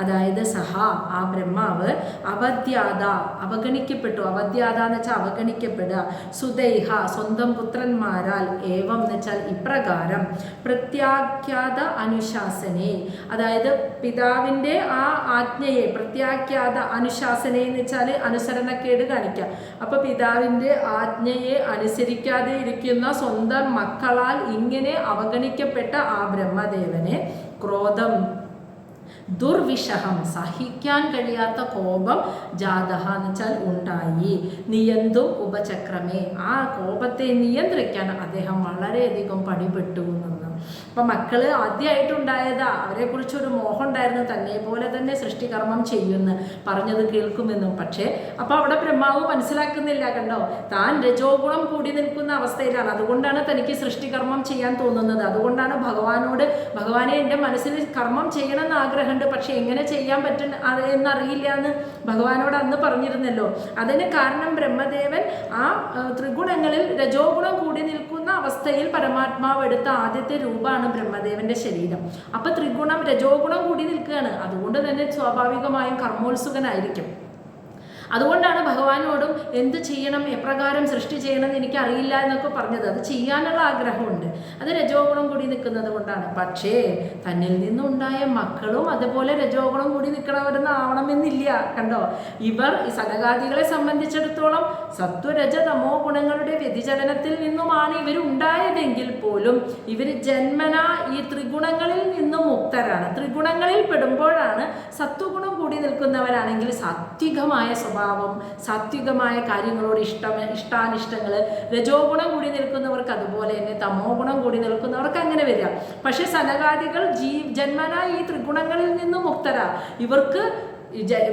അതായത് സഹ, ആ ബ്രഹ്മാവ്, അവധ്യാത, അവഗണിക്കപ്പെട്ടു. അവധ്യാത എന്ന് വെച്ചാൽ അവഗണിക്കപ്പെടുക. സുദൈഹ, സ്വന്തം പുത്രന്മാരാൽ, ഏവം എന്ന് വെച്ചാൽ ഇപ്രകാരം, പ്രത്യാഖ്യാത അനുശാസനെ, അതായത് പിതാവിൻ്റെ ആ ആജ്ഞയെ, പ്രത്യാഖ്യാത അനുശാസനെ എന്ന് വെച്ചാൽ അനുസരണക്കേട് കാണിക്കുക. അപ്പൊ പിതാവിൻ്റെ ആജ്ഞയെ അനുസരിക്കാതെ ഇരിക്കുന്ന സ്വന്തം മക്കളാൽ ഇങ്ങനെ അവഗണിക്കപ്പെട്ട ആ ബ്രഹ്മദേവനെ ക്രോധം, ദുർവിഷഹം, സഹിക്കാൻ കഴിയാത്ത കോപം, ജാതഹ എന്ന് വെച്ചാൽ ഉണ്ടായി, നിയന്തും ഉപചക്രമേ, ആ കോപത്തെ നിയന്ത്രിക്കാൻ അദ്ദേഹം വളരെയധികം പണിപ്പെട്ടു എന്നത്. അപ്പം മക്കള് ആദ്യമായിട്ടുണ്ടായതാ, അവരെക്കുറിച്ചൊരു മോഹം ഉണ്ടായിരുന്നു, തന്നെ പോലെ തന്നെ സൃഷ്ടികർമ്മം ചെയ്യുമെന്ന്, പറഞ്ഞത് കേൾക്കുമെന്നും. പക്ഷേ അപ്പം അവിടെ ബ്രഹ്മാവ് മനസ്സിലാക്കുന്നില്ല. കണ്ടോ, താൻ രജോഗുണം കൂടി നിൽക്കുന്ന അവസ്ഥയിലാണ്. അതുകൊണ്ടാണ് തനിക്ക് സൃഷ്ടികർമ്മം ചെയ്യാൻ തോന്നുന്നത്. അതുകൊണ്ടാണ് ഭഗവാനോട്, ഭഗവാനെ എൻ്റെ മനസ്സിൽ കർമ്മം ചെയ്യണമെന്ന് ആഗ്രഹമുണ്ട്, പക്ഷെ എങ്ങനെ ചെയ്യാൻ പറ്റും എന്നറിയില്ല എന്ന് ഭഗവാനോട് അന്ന് പറഞ്ഞിരുന്നല്ലോ. അതിന് കാരണം ബ്രഹ്മദേവൻ ആ ത്രിഗുണങ്ങളിൽ രജോഗുണം കൂടി നിൽക്കുന്ന അവസ്ഥയിൽ പരമാത്മാവ് എടുത്ത ആദ്യത്തെ രൂപമാണ് ബ്രഹ്മദേവന്റെ ശരീരം. അപ്പൊ ത്രിഗുണം രജോഗുണം കൂടി നിൽക്കുകയാണ്. അതുകൊണ്ട് തന്നെ സ്വാഭാവികമായും കർമ്മോത്സുകനായിരിക്കും. അതുകൊണ്ടാണ് ഭഗവാനോടും എന്ത് ചെയ്യണം, എപ്രകാരം സൃഷ്ടി ചെയ്യണം എന്ന് എനിക്കറിയില്ല എന്നൊക്കെ പറഞ്ഞത്. അത് ചെയ്യാനുള്ള ആഗ്രഹമുണ്ട്, അത് രജോഗുണം കൂടി നിൽക്കുന്നത് കൊണ്ടാണ്. പക്ഷേ തന്നിൽ നിന്നുണ്ടായ മക്കളും അതുപോലെ രജോഗുണം കൂടി നിൽക്കണവരെന്ന് ആവണമെന്നില്ല. കണ്ടോ, ഇവർ ഈ സനകാദികളെ സംബന്ധിച്ചിടത്തോളം സത്വരജ തമോ ഗുണങ്ങളുടെ വ്യതിചലനത്തിൽ നിന്നുമാണ് ഇവരുണ്ടായതെങ്കിൽ പോലും ഇവർ ജന്മനാ ഈ ത്രിഗുണങ്ങളിൽ നിന്നും മുക്തരാണ്. ത്രിഗുണങ്ങളിൽ പെടുമ്പോഴാണ് സത്വഗുണം കൂടി നിൽക്കുന്നവരാണെങ്കിൽ സാത്വികമായ സ്വഭാവം, സാത്വികമായ കാര്യങ്ങളോട് ഇഷ്ടാനിഷ്ടങ്ങൾ, രജോ ഗുണം കൂടി നിൽക്കുന്നവർക്ക് അതുപോലെ തന്നെ തമോ ഗുണം കൂടി നിൽക്കുന്നവർക്ക് അങ്ങനെ വരിക. പക്ഷെ സനകാദികൾ ജന്മനാ ഈ ത്രിഗുണങ്ങളിൽ നിന്നും മുക്തരാ. ഇവർക്ക്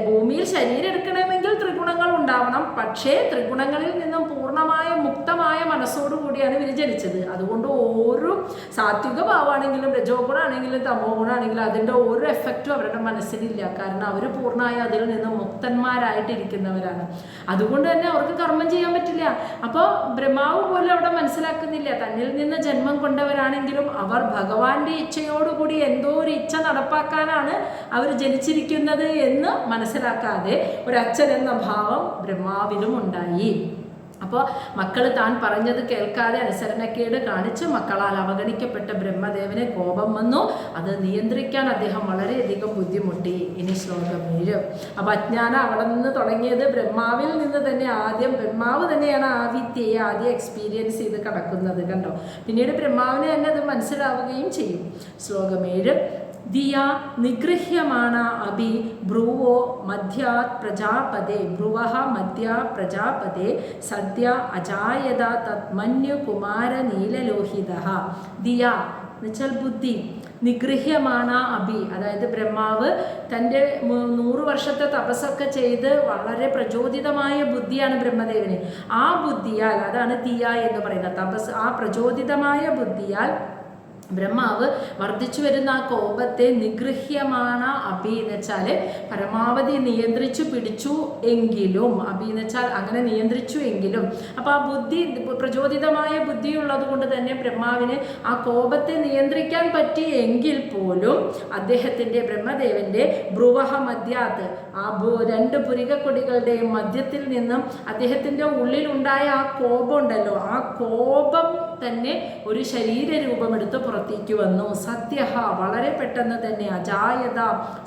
ഭൂമിയിൽ ശരീരം എടുക്കണമെങ്കിൽ ത്രിഗുണങ്ങൾ ഉണ്ടാവണം. പക്ഷേ ത്രിഗുണങ്ങളിൽ നിന്നും പൂർണ്ണമായ മുക്തമായ മനസ്സോടുകൂടിയാണ് ഇവർ ജനിച്ചത്. അതുകൊണ്ട് ഓരോ സാത്വിക ഭാവമാണെങ്കിലും രജോ ഗുണമാണെങ്കിലും തമോ ഗുണമാണെങ്കിലും അതിൻ്റെ ഓരോ എഫക്റ്റും അവരുടെ മനസ്സിലില്ല. കാരണം അവർ പൂർണ്ണമായി അതിൽ നിന്നും മുക്തന്മാരായിട്ടിരിക്കുന്നവരാണ്. അതുകൊണ്ട് തന്നെ അവർക്ക് കർമ്മം ചെയ്യാൻ പറ്റില്ല. അപ്പോൾ ബ്രഹ്മാവ് പോലും അവിടെ മനസ്സിലാക്കുന്നില്ല, തന്നിൽ നിന്ന് ജന്മം കൊണ്ടവരാണെങ്കിലും അവർ ഭഗവാന്റെ ഇച്ഛയോടുകൂടി എന്തോ ഒരു ഇച്ഛ നടപ്പാക്കാനാണ് അവർ ജനിച്ചിരിക്കുന്നത് എന്ന് മനസ്സിലാക്കാതെ ഒരച്ഛൻ എന്ന എന്ന ഭാവം ബ്രഹ്മാവിലും ഉണ്ടായി. അപ്പോൾ മക്കൾ താൻ പറഞ്ഞത് കേൾക്കാതെ അനുസരണക്കേട് കാണിച്ച് മക്കളാൽ അവഗണിക്കപ്പെട്ട ബ്രഹ്മദേവന് കോപം വന്നു. അത് നിയന്ത്രിക്കാൻ അദ്ദേഹം വളരെയധികം ബുദ്ധിമുട്ടി. ഇനി ശ്ലോകം 7. അപ്പോൾ അജ്ഞാനം അവിടെ നിന്ന് തുടങ്ങിയത് ബ്രഹ്മാവിൽ നിന്ന് തന്നെ. ആദ്യം ബ്രഹ്മാവ് തന്നെയാണ് ആ വിദ്യയെ ആദ്യം എക്സ്പീരിയൻസ് ചെയ്ത് കടക്കുന്നത്, കണ്ടോ. പിന്നീട് ബ്രഹ്മാവിന് തന്നെ അത് മനസ്സിലാവുകയും ചെയ്യും. ശ്ലോകം 7. ദിയാ നിഗൃഹ്യമാണ അഭി ബ്രുവോ മധ്യാത് പ്രജാപതേ ബ്രുവഃ മധ്യാ പ്രജാപതേ സദ്യ അജായത തന്മന്യു കുമാര നീലലോഹിതഃ. ദിയാ എന്നുവെച്ചാൽ ബുദ്ധി, നിഗൃഹ്യമാണ അഭി അതായത് ബ്രഹ്മാവ് തൻ്റെ 100 വർഷത്തെ തപസ്സൊക്കെ ചെയ്ത് വളരെ പ്രചോദിതമായ ബുദ്ധിയാണ് ബ്രഹ്മദേവന്. ആ ബുദ്ധിയാൽ, അതാണ് ദിയ എന്ന് പറയുന്നത്, തപസ്, ആ പ്രചോദിതമായ ബുദ്ധിയാൽ ബ്രഹ്മാവ് വർദ്ധിച്ചു വരുന്ന ആ കോപത്തെ നിഗൃഹ്യമാണ് അഭി എന്ന് വെച്ചാൽ പരമാവധി നിയന്ത്രിച്ചു പിടിച്ചു എങ്കിലും, അഭി എന്ന് വെച്ചാൽ അങ്ങനെ നിയന്ത്രിച്ചു എങ്കിലും, അപ്പോൾ ആ ബുദ്ധി പ്രചോദിതമായ ബുദ്ധിയുള്ളത് കൊണ്ട് തന്നെ ബ്രഹ്മാവിന് ആ കോപത്തെ നിയന്ത്രിക്കാൻ പറ്റി എങ്കിൽ പോലും അദ്ദേഹത്തിൻ്റെ ബ്രഹ്മദേവൻ്റെ ബ്രുവഹ മധ്യാത്ത്, ആ 2 പുരികക്കൊടികളുടെയും മധ്യത്തിൽ നിന്നും അദ്ദേഹത്തിൻ്റെ ഉള്ളിലുണ്ടായ ആ കോപം ഉണ്ടല്ലോ, ആ കോപം തന്നെ ഒരു ശരീരരൂപമെടുത്ത് പുറത്തേക്ക് വന്നു. സത്യഹ വളരെ പെട്ടെന്ന് തന്നെ, അജായത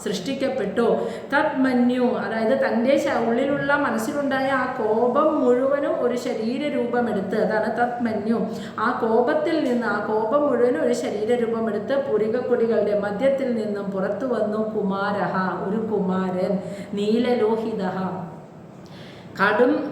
സൃഷ്ടിക്കപ്പെട്ടു, തത്മന്യു അതായത് തൻ്റെ ഉള്ളിലുള്ള മനസ്സിലുണ്ടായ ആ കോപം മുഴുവനും ഒരു ശരീരരൂപമെടുത്ത്, അതാണ് തത്മന്യു. ആ കോപത്തിൽ നിന്ന്, ആ കോപം മുഴുവനും ഒരു ശരീരരൂപമെടുത്ത് പുരികക്കൊടികളുടെ മധ്യത്തിൽ നിന്നും പുറത്തു വന്നു കുമാരഹ, ഒരു കുമാരൻ, നീലലോഹിത,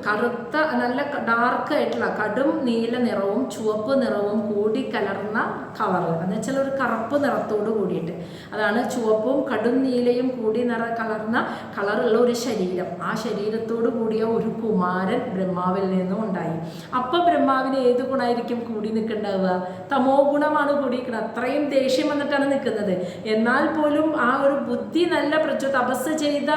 കറുത്ത നല്ല ഡാർക്ക് ആയിട്ടുള്ള കടും നീല നിറവും ചുവപ്പ് നിറവും കൂടി കലർന്ന കളർ എന്ന് വെച്ചാൽ ഒരു കറുപ്പ് നിറത്തോട് കൂടിയിട്ട്, അതാണ് ചുവപ്പും കടും നീലയും കൂടി കലർന്ന കളറുള്ള ഒരു ശരീരം. ആ ശരീരത്തോട് കൂടിയ ഒരു കുമാരൻ ബ്രഹ്മാവിൽ നിന്നും ഉണ്ടായി. അപ്പം ബ്രഹ്മാവിന് ഏത് ഗുണമായിരിക്കും കൂടി നിൽക്കുന്നുണ്ടാവുക? തമോ ഗുണമാണ് കൂടിയിരിക്കുന്നത്. അത്രയും ദേഷ്യം വന്നിട്ടാണ് നിൽക്കുന്നത്. എന്നാൽ പോലും ആ ഒരു ബുദ്ധി നല്ല തപസ് ചെയ്ത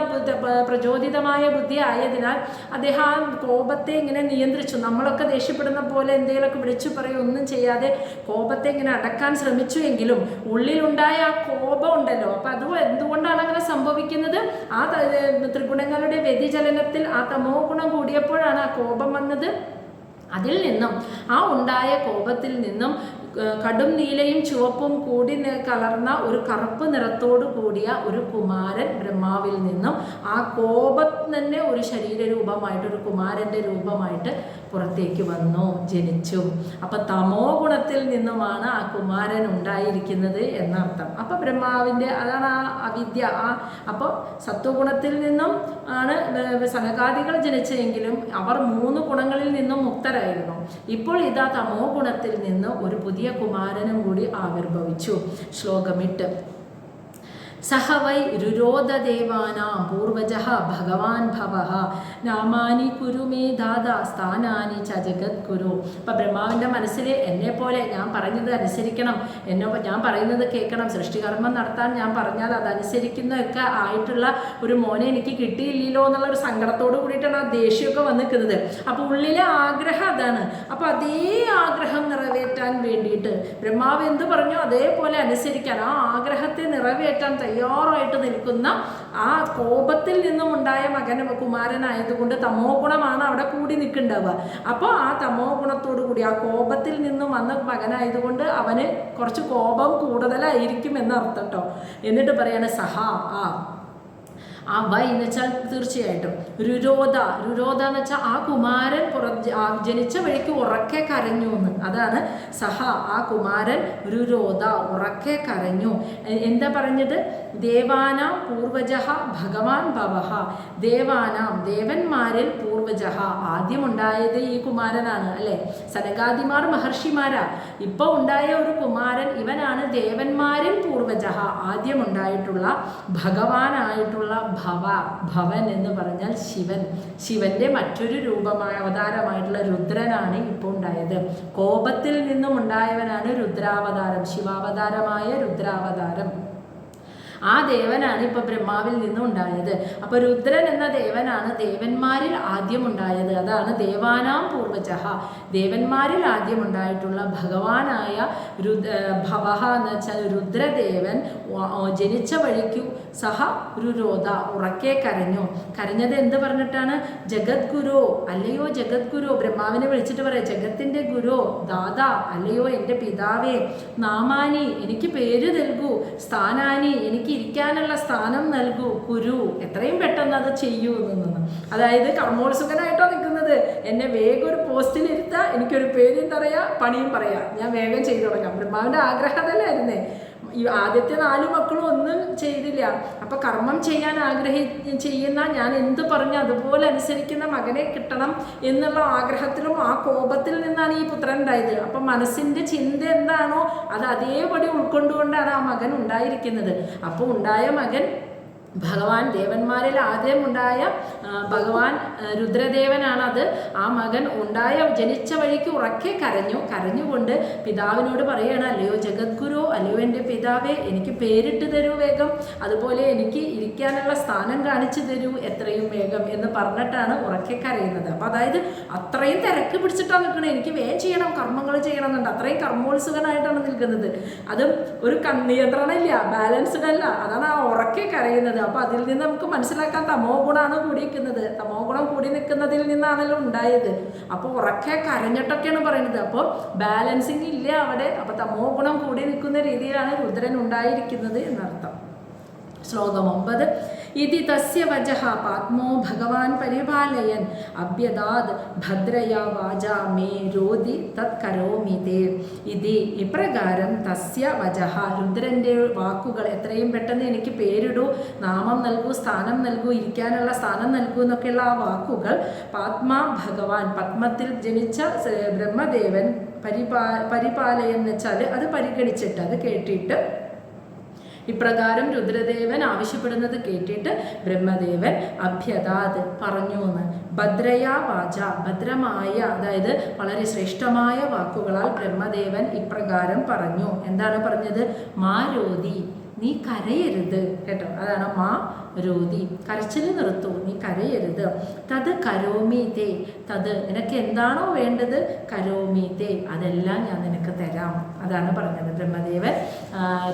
പ്രചോദിതമായ ബുദ്ധി ആയതിനാൽ അദ്ദേഹം ആ കോപത്തെ ഇങ്ങനെ നിയന്ത്രിച്ചു. നമ്മളൊക്കെ ദേഷ്യപ്പെടുന്ന പോലെ എന്തെങ്കിലുമൊക്കെ വിളിച്ചു പറയും, ഒന്നും ചെയ്യാതെ കോപത്തെ ഇങ്ങനെ അടക്കാൻ ശ്രമിച്ചു എങ്കിലും ഉള്ളിലുണ്ടായ ആ കോപം ഉണ്ടല്ലോ, അപ്പം അത് എന്തുകൊണ്ടാണ് അങ്ങനെ സംഭവിക്കുന്നത്? ആ ത്രിഗുണങ്ങളുടെ വ്യതിചലനത്തിൽ ആ തമോ ഗുണം കൂടിയപ്പോഴാണ് ആ കോപം വന്നത്. അതിൽ നിന്നും, ആ ഉണ്ടായ കോപത്തിൽ നിന്നും കടും നീലയും ചുവപ്പും കൂടി കലർന്ന ഒരു കറുപ്പ് നിറത്തോട് കൂടിയ ഒരു കുമാരൻ ബ്രഹ്മാവിൽ നിന്നും ആ കോപം തന്നെ ഒരു ശരീരരൂപമായിട്ട്, ഒരു കുമാരൻ്റെ രൂപമായിട്ട് പുറത്തേക്ക് വന്നു, ജനിച്ചു. അപ്പം തമോ ഗുണത്തിൽ നിന്നുമാണ് ആ കുമാരൻ ഉണ്ടായിരിക്കുന്നത് എന്നർത്ഥം. അപ്പം ബ്രഹ്മാവിൻ്റെ അതാണ് ആ അവിദ്യ. അപ്പോൾ സത്വഗുണത്തിൽ നിന്നും ആണ് സനകാദികൾ ജനിച്ചെങ്കിലും അവർ 3 ഗുണങ്ങളിൽ നിന്നും മുക്തരായിരുന്നു. ഇപ്പോൾ ഇതാ തമോ ഗുണത്തിൽ നിന്ന് ഒരു പുതിയ കുമാരനും കൂടി ആവിർഭവിച്ചു. ശ്ലോകം 8. സഹ വൈ രുരോധദേവാനാം പൂർവജഃ ഭഗവാൻ ഭവഃ നാമാനി കുരു മേ ദാദാ സ്ഥാനാനി ച ജഗദ്ഗുരു. അപ്പം ബ്രഹ്മാവിൻ്റെ മനസ്സിൽ എന്നെപ്പോലെ ഞാൻ പറഞ്ഞത് അനുസരിക്കണം, ഞാൻ പറയുന്നത് കേൾക്കണം, സൃഷ്ടികർമ്മം നടത്താൻ ഞാൻ പറഞ്ഞാൽ അതനുസരിക്കുന്നതൊക്കെ ആയിട്ടുള്ള ഒരു മോനെ എനിക്ക് കിട്ടിയില്ലല്ലോ എന്നുള്ളൊരു സങ്കടത്തോട് കൂടിയിട്ടാണ് ആ ദേഷ്യമൊക്കെ വന്ന് നിൽക്കുന്നത്. അപ്പോൾ ഉള്ളിലെ ആഗ്രഹം അതാണ്. അപ്പോൾ അതേ ആഗ്രഹം നിറവേറ്റാൻ വേണ്ടിയിട്ട് ബ്രഹ്മാവ് എന്ത് പറഞ്ഞോ അതേപോലെ അനുസരിക്കാൻ, ആ ആഗ്രഹത്തെ നിറവേറ്റാൻ തയ്യാറായിട്ട് നിൽക്കുന്ന ആ കോപത്തിൽ നിന്നും ഉണ്ടായ കുമാരനായതുകൊണ്ട് തമോ ഗുണമാണ് അവിടെ കൂടി നിൽക്കുന്നുണ്ടാവുക. അപ്പോൾ ആ തമോ ഗുണത്തോടു കൂടി ആ കോപത്തിൽ നിന്നും വന്ന മകനായതുകൊണ്ട് അവന് കുറച്ച് കോപം കൂടുതലായിരിക്കും എന്നർത്ഥം കേട്ടോ. എന്നിട്ട് പറയാണ് സഹ ആ വൈ എന്ന് വെച്ചാൽ തീർച്ചയായിട്ടും രുരോധ എന്ന് വെച്ചാൽ ആ കുമാരൻ ജനിച്ച വഴിക്ക് ഉറക്കെ കരഞ്ഞു എന്ന്. അതാണ് സഹ, ആ കുമാരൻ രുരോധ ഉറക്കെ കരഞ്ഞു. എന്താ പറഞ്ഞത്? ദേവാനാം പൂർവജഃ ഭഗവാൻ ഭവഃ. ദേവന്മാരിൽ പൂർവജഃ ആദ്യമുണ്ടായത് ഈ കുമാരനാണ് അല്ലേ. സനകാദിമാർ മഹർഷിമാരാ. ഇപ്പോൾ ഉണ്ടായ ഒരു കുമാരൻ ഇവനാണ് ദേവന്മാരിൽ പൂർവജഃ ആദ്യമുണ്ടായിട്ടുള്ള ഭഗവാനായിട്ടുള്ള ഭവൻ എന്ന് പറഞ്ഞാൽ ശിവന്റെ മറ്റൊരു രൂപമായ അവതാരമായിട്ടുള്ള രുദ്രനാണ് ഇപ്പോൾ ഉണ്ടായത്. കോപത്തിൽ നിന്നും ഉണ്ടായവനാണ് രുദ്രാവതാരം, ശിവാവതാരമായ രുദ്രാവതാരം. ആ ദേവനാണ് ഇപ്പോൾ ബ്രഹ്മാവിൽ നിന്നുണ്ടായത്. അപ്പോൾ രുദ്രൻ എന്ന ദേവനാണ് ദേവന്മാരിൽ ആദ്യമുണ്ടായത്. അതാണ് ദേവാനാം പൂർവജഃ, ദേവന്മാരിൽ ആദ്യമുണ്ടായിട്ടുള്ള ഭഗവാനായ ഭവഃ എന്ന് വെച്ചാൽ രുദ്രദേവൻ ജനിച്ച വഴിക്കു സഹ രുരോധ, ഉറക്കെ കരഞ്ഞു. കരഞ്ഞത് എന്ത് പറഞ്ഞിട്ടാണ്? ജഗദ്ഗുരു, അല്ലയോ ജഗദ്ഗുരു, ബ്രഹ്മാവിനെ വിളിച്ചിട്ട് പറയാം, ജഗത്തിൻ്റെ ഗുരു, ദാദാ, അല്ലയോ എൻ്റെ പിതാവേ, നാമാനി, എനിക്ക് പേര് നൽകൂ, സ്ഥാനാനി, എനിക്ക് ഇരിക്കാനുള്ള സ്ഥാനം നൽകൂ, കുരു, എത്രയും പെട്ടെന്ന് അത് ചെയ്യൂ എന്ന്. അതായത് കർമ്മോത്സുകനായിട്ടോ നിൽക്കുന്നത്, എന്നെ വേഗം ഒരു പോസ്റ്റിൽ ഇരുത്താം, എനിക്കൊരു പേരും പറയാം, പണിയും പറയാം, ഞാൻ വേഗം ചെയ്തു തുടങ്ങാം. ബ്രഹ്മാവിൻ്റെ ആഗ്രഹം അതല്ലായിരുന്നേ. ഈ ആദ്യത്തെ 4 മക്കളും ഒന്നും ചെയ്തില്ല. അപ്പം കർമ്മം ചെയ്യാൻ ചെയ്യുന്ന, ഞാൻ എന്ത് പറഞ്ഞു അതുപോലെ അനുസരിക്കുന്ന മകനെ കിട്ടണം എന്നുള്ള ആഗ്രഹത്തിലും ആ കോപത്തിൽ നിന്നാണ് ഈ പുത്രൻ ഉണ്ടായത്. അപ്പം മനസ്സിൻ്റെ ചിന്ത എന്താണോ അത് അതേപടി ഉൾക്കൊണ്ടുകൊണ്ടാണ് ആ മകൻ ഉണ്ടായിരിക്കുന്നത്. അപ്പോൾ ഉണ്ടായ മകൻ ഭഗവാൻ, ദേവന്മാരിൽ ആദ്യം ഉണ്ടായ ഭഗവാൻ രുദ്രദേവനാണത്. ആ മകൻ ജനിച്ച വഴിക്ക് ഉറക്കെ കരഞ്ഞുകൊണ്ട് പിതാവിനോട് പറയുകയാണ്, അല്ലയോ ജഗദ്ഗുരു, അല്ലയോ എൻ്റെ പിതാവേ, എനിക്ക് പേരിട്ട് തരൂ വേഗം, അതുപോലെ എനിക്ക് ഇരിക്കാനുള്ള സ്ഥാനം കാണിച്ചു തരൂ എത്രയും വേഗം എന്ന് പറഞ്ഞിട്ടാണ് ഉറക്കെ കരയുന്നത്. അപ്പം അതായത് അത്രയും തിരക്ക് പിടിച്ചിട്ടാണ് നിൽക്കുന്നത്, എനിക്ക് വേഗം ചെയ്യണം, കർമ്മങ്ങൾ ചെയ്യണം എന്നുണ്ട്. അത്രയും കർമ്മോത്സുകനായിട്ടാണ് നിൽക്കുന്നത്. അതും ഒരു നിയന്ത്രണമില്ല, ബാലൻസ്ഡ് അല്ല. അതാണ് ആ ഉറക്കെ കരയുന്നത്. അപ്പോൾ അതിൽ നിന്ന് നമുക്ക് മനസ്സിലാക്കാൻ തമോ ഗുണമാണ് കൂടിയിരിക്കുന്നത്. തമോ ഗുണം കൂടി നിൽക്കുന്നതിൽ നിന്നാണല്ലോ ഉണ്ടായത്. അപ്പോൾ ഉറക്കെ കരഞ്ഞിട്ടൊക്കെയാണ് പറയുന്നത്. അപ്പോൾ ബാലൻസിങ് ഇല്ല അവിടെ. അപ്പോൾ തമോ ഗുണം കൂടി നിൽക്കുന്ന രീതിയിലാണ് രുദ്രൻ ഉണ്ടായിരിക്കുന്നത് എന്നർത്ഥം. ശ്ലോകം 9. ഇതി തസ്യ വചഃ പാത്മോ ഭഗവാൻ പരിപാലയൻ അഭ്യദാത് ഭദ്രയാ വാചാ മേ രോധി തത് കരോമി തേ. ഇതി, ഇപ്രകാരം, തസ്യ വചഃ, രുദ്രൻ്റെ വാക്കുകൾ, എത്രയും പെട്ടെന്ന് എനിക്ക് പേരിടൂ, നാമം നൽകൂ, സ്ഥാനം നൽകൂ, ഇരിക്കാനുള്ള സ്ഥാനം നൽകൂ എന്നൊക്കെയുള്ള ആ വാക്കുകൾ പാത്മാ ഭഗവാൻ, പത്മത്തിൽ ജനിച്ച ബ്രഹ്മദേവൻ പരിപാലയൻ എന്ന് വെച്ചാൽ അത് പരിഗണിച്ചിട്ട്, അത് കേട്ടിട്ട്, ഇപ്രകാരം രുദ്രദേവൻ ആവശ്യപ്പെടുന്നത് കേട്ടിട്ട് ബ്രഹ്മദേവൻ അഭ്യദാത് പറഞ്ഞു എന്ന്. ഭദ്രയാ വാച, ഭദ്രമായ, അതായത് വളരെ ശ്രേഷ്ഠമായ വാക്കുകളാൽ ബ്രഹ്മദേവൻ ഇപ്രകാരം പറഞ്ഞു. എന്താണ് പറഞ്ഞത്? മാ രോധി, നീ കരയരുത് കേട്ടോ. അതാണ് മാ രോധി, കരച്ചിൽ നിർത്തൂ, നീ കരയരുത്. തത് കരോമി തേ, തത് നിനക്ക് എന്താണോ വേണ്ടത്, കരോമി തേ, അതെല്ലാം ഞാൻ നിനക്ക് തരാം. അതാണ് പറഞ്ഞത്. ബ്രഹ്മദേവൻ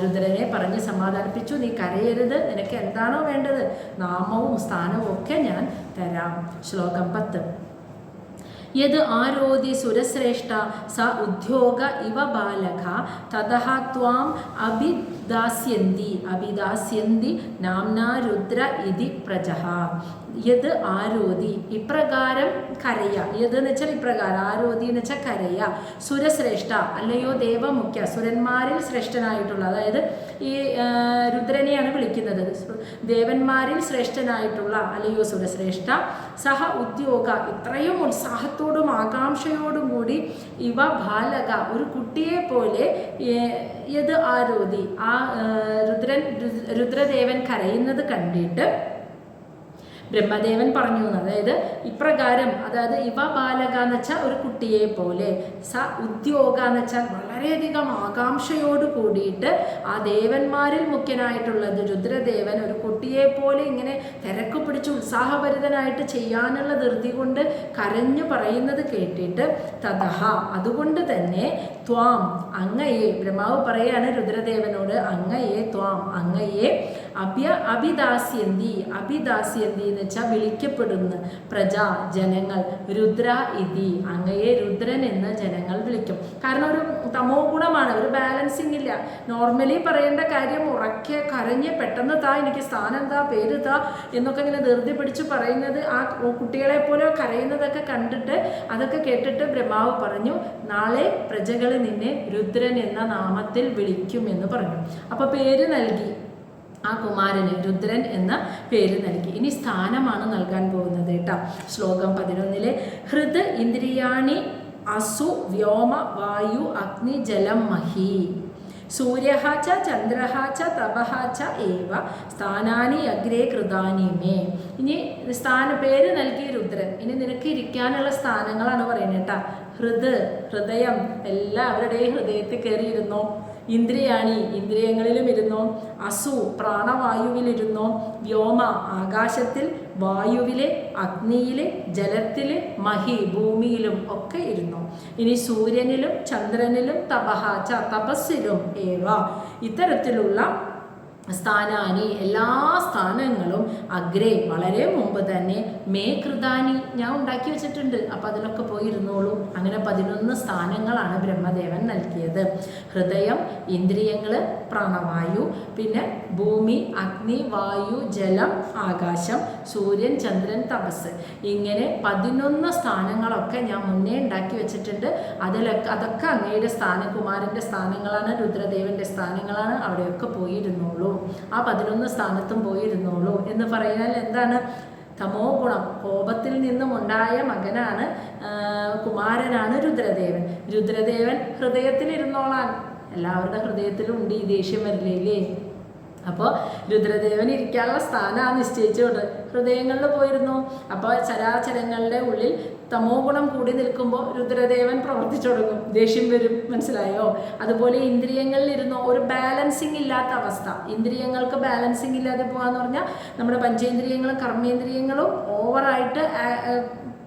രുദ്രനെ പറഞ്ഞ് സമാധാനിപ്പിച്ചു, നീ കരയരുത്, നിനക്ക് എന്താണോ വേണ്ടത്, നാമവും സ്ഥാനവും ഒക്കെ ഞാൻ തരാം. ശ്ലോകം 10. യത് ആരോധി സുരശ്രേഷ്ഠ സ ഉദ്യോഗ ഇവ ബാലക തതഃ ത്വാം അഭിദാസ്യന്തി നാംനാ രുദ്ര ഇതി പ്രജഃ. യത് ആരോധി, ഇപ്രകാരം കരയ. യത് എന്ന് വെച്ചാൽ ഇപ്രകാരം, ആരോധി എന്ന് വെച്ചാൽ കരയ. സുരശ്രേഷ്ഠ, അല്ലയോ ദേവമുഖ്യ, സുരന്മാരിൽ ശ്രേഷ്ഠനായിട്ടുള്ള, അതായത് ഈ രുദ്രനെയാണ് വിളിക്കുന്നത്, ദേവന്മാരിൽ ശ്രേഷ്ഠനായിട്ടുള്ള അല്ലയോ സുരശ്രേഷ്ഠ, സഹ ഉദ്യോഗ, ഇത്രയും ഉത്സാഹത്തോടും ആകാംക്ഷയോടും കൂടി, ഇവ ബാലക, ഒരു കുട്ടിയെ പോലെ, യത് ആരോധി, ആ രുദ്രദേവൻ കരയുന്നത് കണ്ടിട്ട് ബ്രഹ്മദേവൻ പറഞ്ഞു. അതായത് ഇപ്രകാരം, അതായത് ഇവ ബാലക എന്ന് വെച്ചാൽ ഒരു കുട്ടിയെ പോലെ, സ ഉദ്യോഗ എന്ന് വെച്ചാൽ വളരെയധികം ആകാംക്ഷയോട് കൂടിയിട്ട് ആ ദേവന്മാരിൽ മുഖ്യനായിട്ടുള്ളത് രുദ്രദേവൻ ഒരു കുട്ടിയെ പോലെ ഇങ്ങനെ തിരക്ക് പിടിച്ച് ഉത്സാഹഭരിതനായിട്ട് ചെയ്യാനുള്ള ധൃതി കൊണ്ട് കരഞ്ഞു പറയുന്നത് കേട്ടിട്ട്, തതഹ, അതുകൊണ്ട് തന്നെ, ത്വാം, അങ്ങയെ, ബ്രഹ്മാവ് പറയാണ് രുദ്രദേവനോട്, അങ്ങയെ, ത്വാം, അങ്ങയെ, അഭിദാസ്യന്തി എന്ന് വെച്ചാൽ വിളിക്കപ്പെടുന്ന, പ്രജ, ജനങ്ങൾ, രുദ്ര ഇതി, അങ്ങയെ രുദ്രൻ എന്ന് ജനങ്ങൾ വിളിക്കും. കാരണം ഒരു തമോ ഗുണമാണ്, ഒരു ബാലൻസിങ് ഇല്ല. നോർമലി പറയേണ്ട കാര്യം ഉറക്കെ കരഞ്ഞ് പെട്ടെന്ന് താ, എനിക്ക് സ്ഥാനം താ, പേര് താ എന്നൊക്കെ ഇങ്ങനെ ധൃതി പിടിച്ച് പറയുന്നത്, ആ കുട്ടികളെ പോലെ കരയുന്നതൊക്കെ കണ്ടിട്ട്, അതൊക്കെ കേട്ടിട്ട് ബ്രഹ്മാവ് പറഞ്ഞു, നാളെ പ്രജകൾ നിന്നെ രുദ്രൻ എന്ന നാമത്തിൽ വിളിക്കുമെന്ന് പറഞ്ഞു. അപ്പോൾ പേര് നൽകി, ആ കുമാരന് രുദ്രൻ എന്ന പേര് നൽകി. ഇനി സ്ഥാനമാണ് നൽകാൻ പോകുന്നത് കേട്ടോ. ശ്ലോകം 11. ഹൃദ് ഇന്ദ്രിയാണി അസു വ്യോമ വായു അഗ്നി ജലം മഹി സൂര്യഃ ച ചന്ദ്രഃ ച തപഃ ച ഏവ സ്ഥാനാനി അഗ്രേ കൃതാനി മേ. ഇനി പേര് നൽകി രുദ്രൻ. ഇനി നിനക്ക് ഇരിക്കാനുള്ള സ്ഥാനങ്ങളാണ് പറയുന്നത് കേട്ടോ. ഹൃദയം, എല്ലാവരുടെയും ഹൃദയത്തിൽ കയറിയിരുന്നോ. ഇന്ദ്രിയാണി ഇന്ദ്രിയങ്ങളിലും ഇരുന്നോ, അസു പ്രാണവായുവിലിരുന്നോ, വ്യോമ ആകാശത്തിൽ, വായുവിലെ, അഗ്നിയിലെ, ജലത്തിൽ, മഹി ഭൂമിയിലും ഒക്കെ ഇരുന്നു. ഇനി സൂര്യനിലും ചന്ദ്രനിലും, തപഹാച തപസ്സിലും ഏവ ഇത്തരത്തിലുള്ള സ്ഥാനാനി എല്ലാ സ്ഥാനങ്ങളും അഗ്രേ വളരെ മുമ്പ് തന്നെ മേ കൃതാനി ഞാൻ ഉണ്ടാക്കി വെച്ചിട്ടുണ്ട്. അപ്പം അതിലൊക്കെ പോയിരുന്നോളൂ. അങ്ങനെ 11 സ്ഥാനങ്ങളാണ് ബ്രഹ്മദേവൻ നൽകിയത്. ഹൃദയം, ഇന്ദ്രിയങ്ങൾ, പ്രാണവായു, പിന്നെ ഭൂമി, അഗ്നി, വായു, ജലം, ആകാശം, സൂര്യൻ, ചന്ദ്രൻ, തപസ്, ഇങ്ങനെ 11 സ്ഥാനങ്ങളൊക്കെ ഞാൻ മുന്നേ ഉണ്ടാക്കി വെച്ചിട്ടുണ്ട്. അതൊക്കെ അങ്ങയുടെ കുമാരൻ്റെ സ്ഥാനങ്ങളാണ്, രുദ്രദേവൻ്റെ സ്ഥാനങ്ങളാണ്. അവിടെയൊക്കെ പോയിരുന്നോളൂ. ആ 11 സ്ഥാനത്തും പോയിരുന്നോളൂ എന്ന് പറഞ്ഞാൽ എന്താണ്? തമോ ഗുണം, കോപത്തിൽ നിന്നും ഉണ്ടായ മകനാണ്, കുമാരനാണ് രുദ്രദേവൻ. രുദ്രദേവൻ ഹൃദയത്തിലിരുന്നോളാൻ. എല്ലാവരുടെ ഹൃദയത്തിലും ഉണ്ട് ഈ ദേഷ്യം വരില്ലേ? അപ്പോൾ രുദ്രദേവൻ ഇരിക്കാനുള്ള സ്ഥാനമാണ് നിശ്ചയിച്ചുകൊണ്ട് ഹൃദയങ്ങളിൽ പോയിരുന്നു. അപ്പോൾ ചരാചരങ്ങളുടെ ഉള്ളിൽ തമോ ഗുണം കൂടി നിൽക്കുമ്പോൾ രുദ്രദേവൻ പ്രവർത്തിച്ചു തുടങ്ങും, ദേഷ്യം വരും. മനസ്സിലായോ? അതുപോലെ ഇന്ദ്രിയങ്ങളിലിരുന്നോ, ഒരു ബാലൻസിങ് ഇല്ലാത്ത അവസ്ഥ. ഇന്ദ്രിയങ്ങൾക്ക് ബാലൻസിങ് ഇല്ലാതെ പോകാന്ന് പറഞ്ഞാൽ നമ്മുടെ പഞ്ചേന്ദ്രിയങ്ങളും കർമ്മേന്ദ്രിയങ്ങളും ഓവറായിട്ട്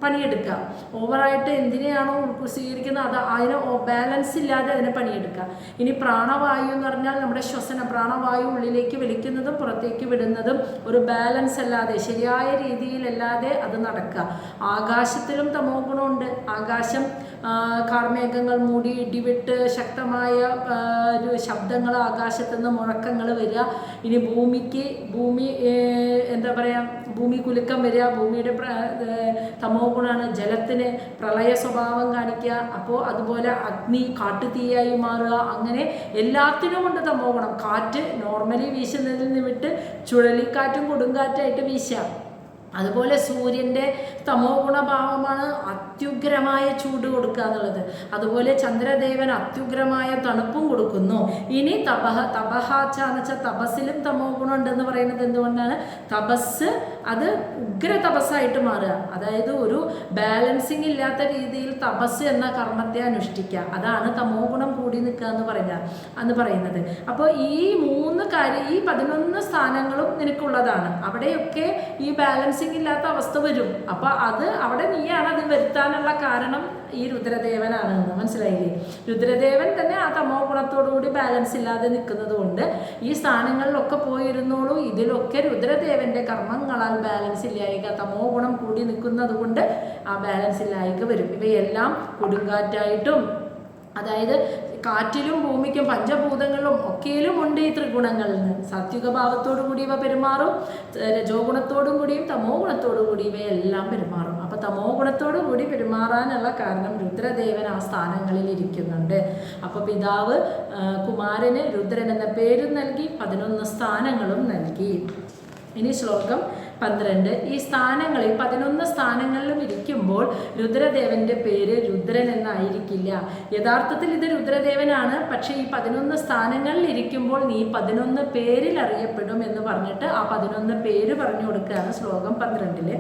പണിയെടുക്കുക. ഓവറായിട്ട് എന്തിനെയാണോ സ്വീകരിക്കുന്നത് അതിന് ബാലൻസ് ഇല്ലാതെ അതിനെ പണിയെടുക്കുക. ഇനി പ്രാണവായു എന്ന് പറഞ്ഞാൽ നമ്മുടെ ശ്വസനം, പ്രാണവായു ഉള്ളിലേക്ക് വലിക്കുന്നതും പുറത്തേക്ക് വിടുന്നതും ഒരു ബാലൻസ് അല്ലാതെ, ശരിയായ രീതിയിലല്ലാതെ അത് നടക്കുക. ആകാശത്തിലും തമോ ഗുണമുണ്ട്. ആകാശം കാർമേഘങ്ങൾ മൂടി ഇടിവിട്ട് ശക്തമായ ശബ്ദങ്ങൾ, ആകാശത്തു നിന്ന് മുഴക്കങ്ങൾ വരിക. ഇനി ഭൂമി എന്താ പറയുക, ഭൂമി കുലുക്കം വരിക. ഭൂമിയുടെ തമോ ഗുണമാണ്. ജലത്തിന് പ്രളയ സ്വഭാവം കാണിക്കുക. അപ്പോൾ അതുപോലെ അഗ്നി കാട്ടുതീയായി മാറുക. അങ്ങനെ എല്ലാത്തിനും ഉണ്ട് തമോ ഗുണം. കാറ്റ് നോർമലി വീശുന്നതിൽ നിന്ന് വിട്ട് ചുഴലിക്കാറ്റും കൊടുങ്കാറ്റായിട്ട് വീശുക. അതുപോലെ സൂര്യൻ്റെ തമോ ഗുണഭാവമാണ് അത്യുഗ്രമായ ചൂട് കൊടുക്കുക എന്നുള്ളത്. അതുപോലെ ചന്ദ്രദേവൻ അത്യുഗ്രമായ തണുപ്പും കൊടുക്കുന്നു. ഇനി തപഹാച്ച എന്ന് വെച്ചാൽ തപസ്സിലും തമോ ഗുണം ഉണ്ടെന്ന് പറയുന്നത് എന്തുകൊണ്ടാണ്? തപസ് അത് ഉഗ്ര തപസ്സായിട്ട് മാറുക. അതായത് ഒരു ബാലൻസിങ് ഇല്ലാത്ത രീതിയിൽ തപസ് എന്ന കർമ്മത്തെ അനുഷ്ഠിക്കുക. അതാണ് തമോ ഗുണം കൂടി നിൽക്കുക എന്ന് പറയുന്നത്. അപ്പോൾ ഈ 3 കാര്യം, ഈ 11 സ്ഥാനങ്ങളും നിനക്കുള്ളതാണ്. അവിടെയൊക്കെ ഈ ബാലൻസിങ് ഇല്ലാത്ത അവസ്ഥ വരും. അപ്പൊ അത് അവിടെ നീയാണ് അത് വരുത്താനുള്ള കാരണം ഈ രുദ്രദേവനാണെന്ന് മനസ്സിലായില്ലേ? രുദ്രദേവൻ തന്നെ ആ തമോ ഗുണത്തോടുകൂടി ബാലൻസ് ഇല്ലാതെ നിൽക്കുന്നത് കൊണ്ട് ഈ സ്ഥാനങ്ങളിലൊക്കെ പോയിരുന്നോളൂ. ഇതിലൊക്കെ രുദ്രദേവന്റെ കർമ്മങ്ങളാൽ ബാലൻസ് ഇല്ലായിക, തമോ ഗുണം കൂടി നിൽക്കുന്നത് കൊണ്ട് ആ ബാലൻസ് ഇല്ലായിക വരും. ഇവയെല്ലാം കൊടുങ്കാറ്റായിട്ടും, അതായത് കാറ്റിലും ഭൂമിക്കും പഞ്ചഭൂതങ്ങളിലും ഒക്കെയിലും ഉണ്ട് ഈ ത്രിഗുണങ്ങളിൽ നിന്ന്. സാത്വിക ഭാവത്തോടു കൂടി ഇവ പെരുമാറും, രജോ ഗുണത്തോടും കൂടിയും തമോ ഗുണത്തോടു കൂടി ഇവയെല്ലാം പെരുമാറും. അപ്പൊ തമോ ഗുണത്തോടു കൂടി പെരുമാറാനുള്ള കാരണം രുദ്രദേവൻ ആ സ്ഥാനങ്ങളിൽ ഇരിക്കുന്നുണ്ട്. അപ്പൊ പിതാവ് കുമാരന് രുദ്രൻ എന്ന പേരും നൽകി, 11 സ്ഥാനങ്ങളും നൽകി. ഇനി ശ്ലോകം 12. ഈ സ്ഥാനങ്ങളിൽ 11 സ്ഥാനങ്ങളിലും ഇരിക്കുമ്പോൾ രുദ്രദേവന്റെ പേര് രുദ്രൻ എന്നായിരിക്കില്ല. യഥാർത്ഥത്തിൽ ഇത് രുദ്രദേവനാണ്. പക്ഷേ ഈ 11 സ്ഥാനങ്ങളിൽ ഇരിക്കുമ്പോൾ നീ 11 പേരിൽ അറിയപ്പെടും എന്ന് പറഞ്ഞിട്ട് ആ 11 പേര് പറഞ്ഞു കൊടുക്കുകയാണ് ശ്ലോകം 12.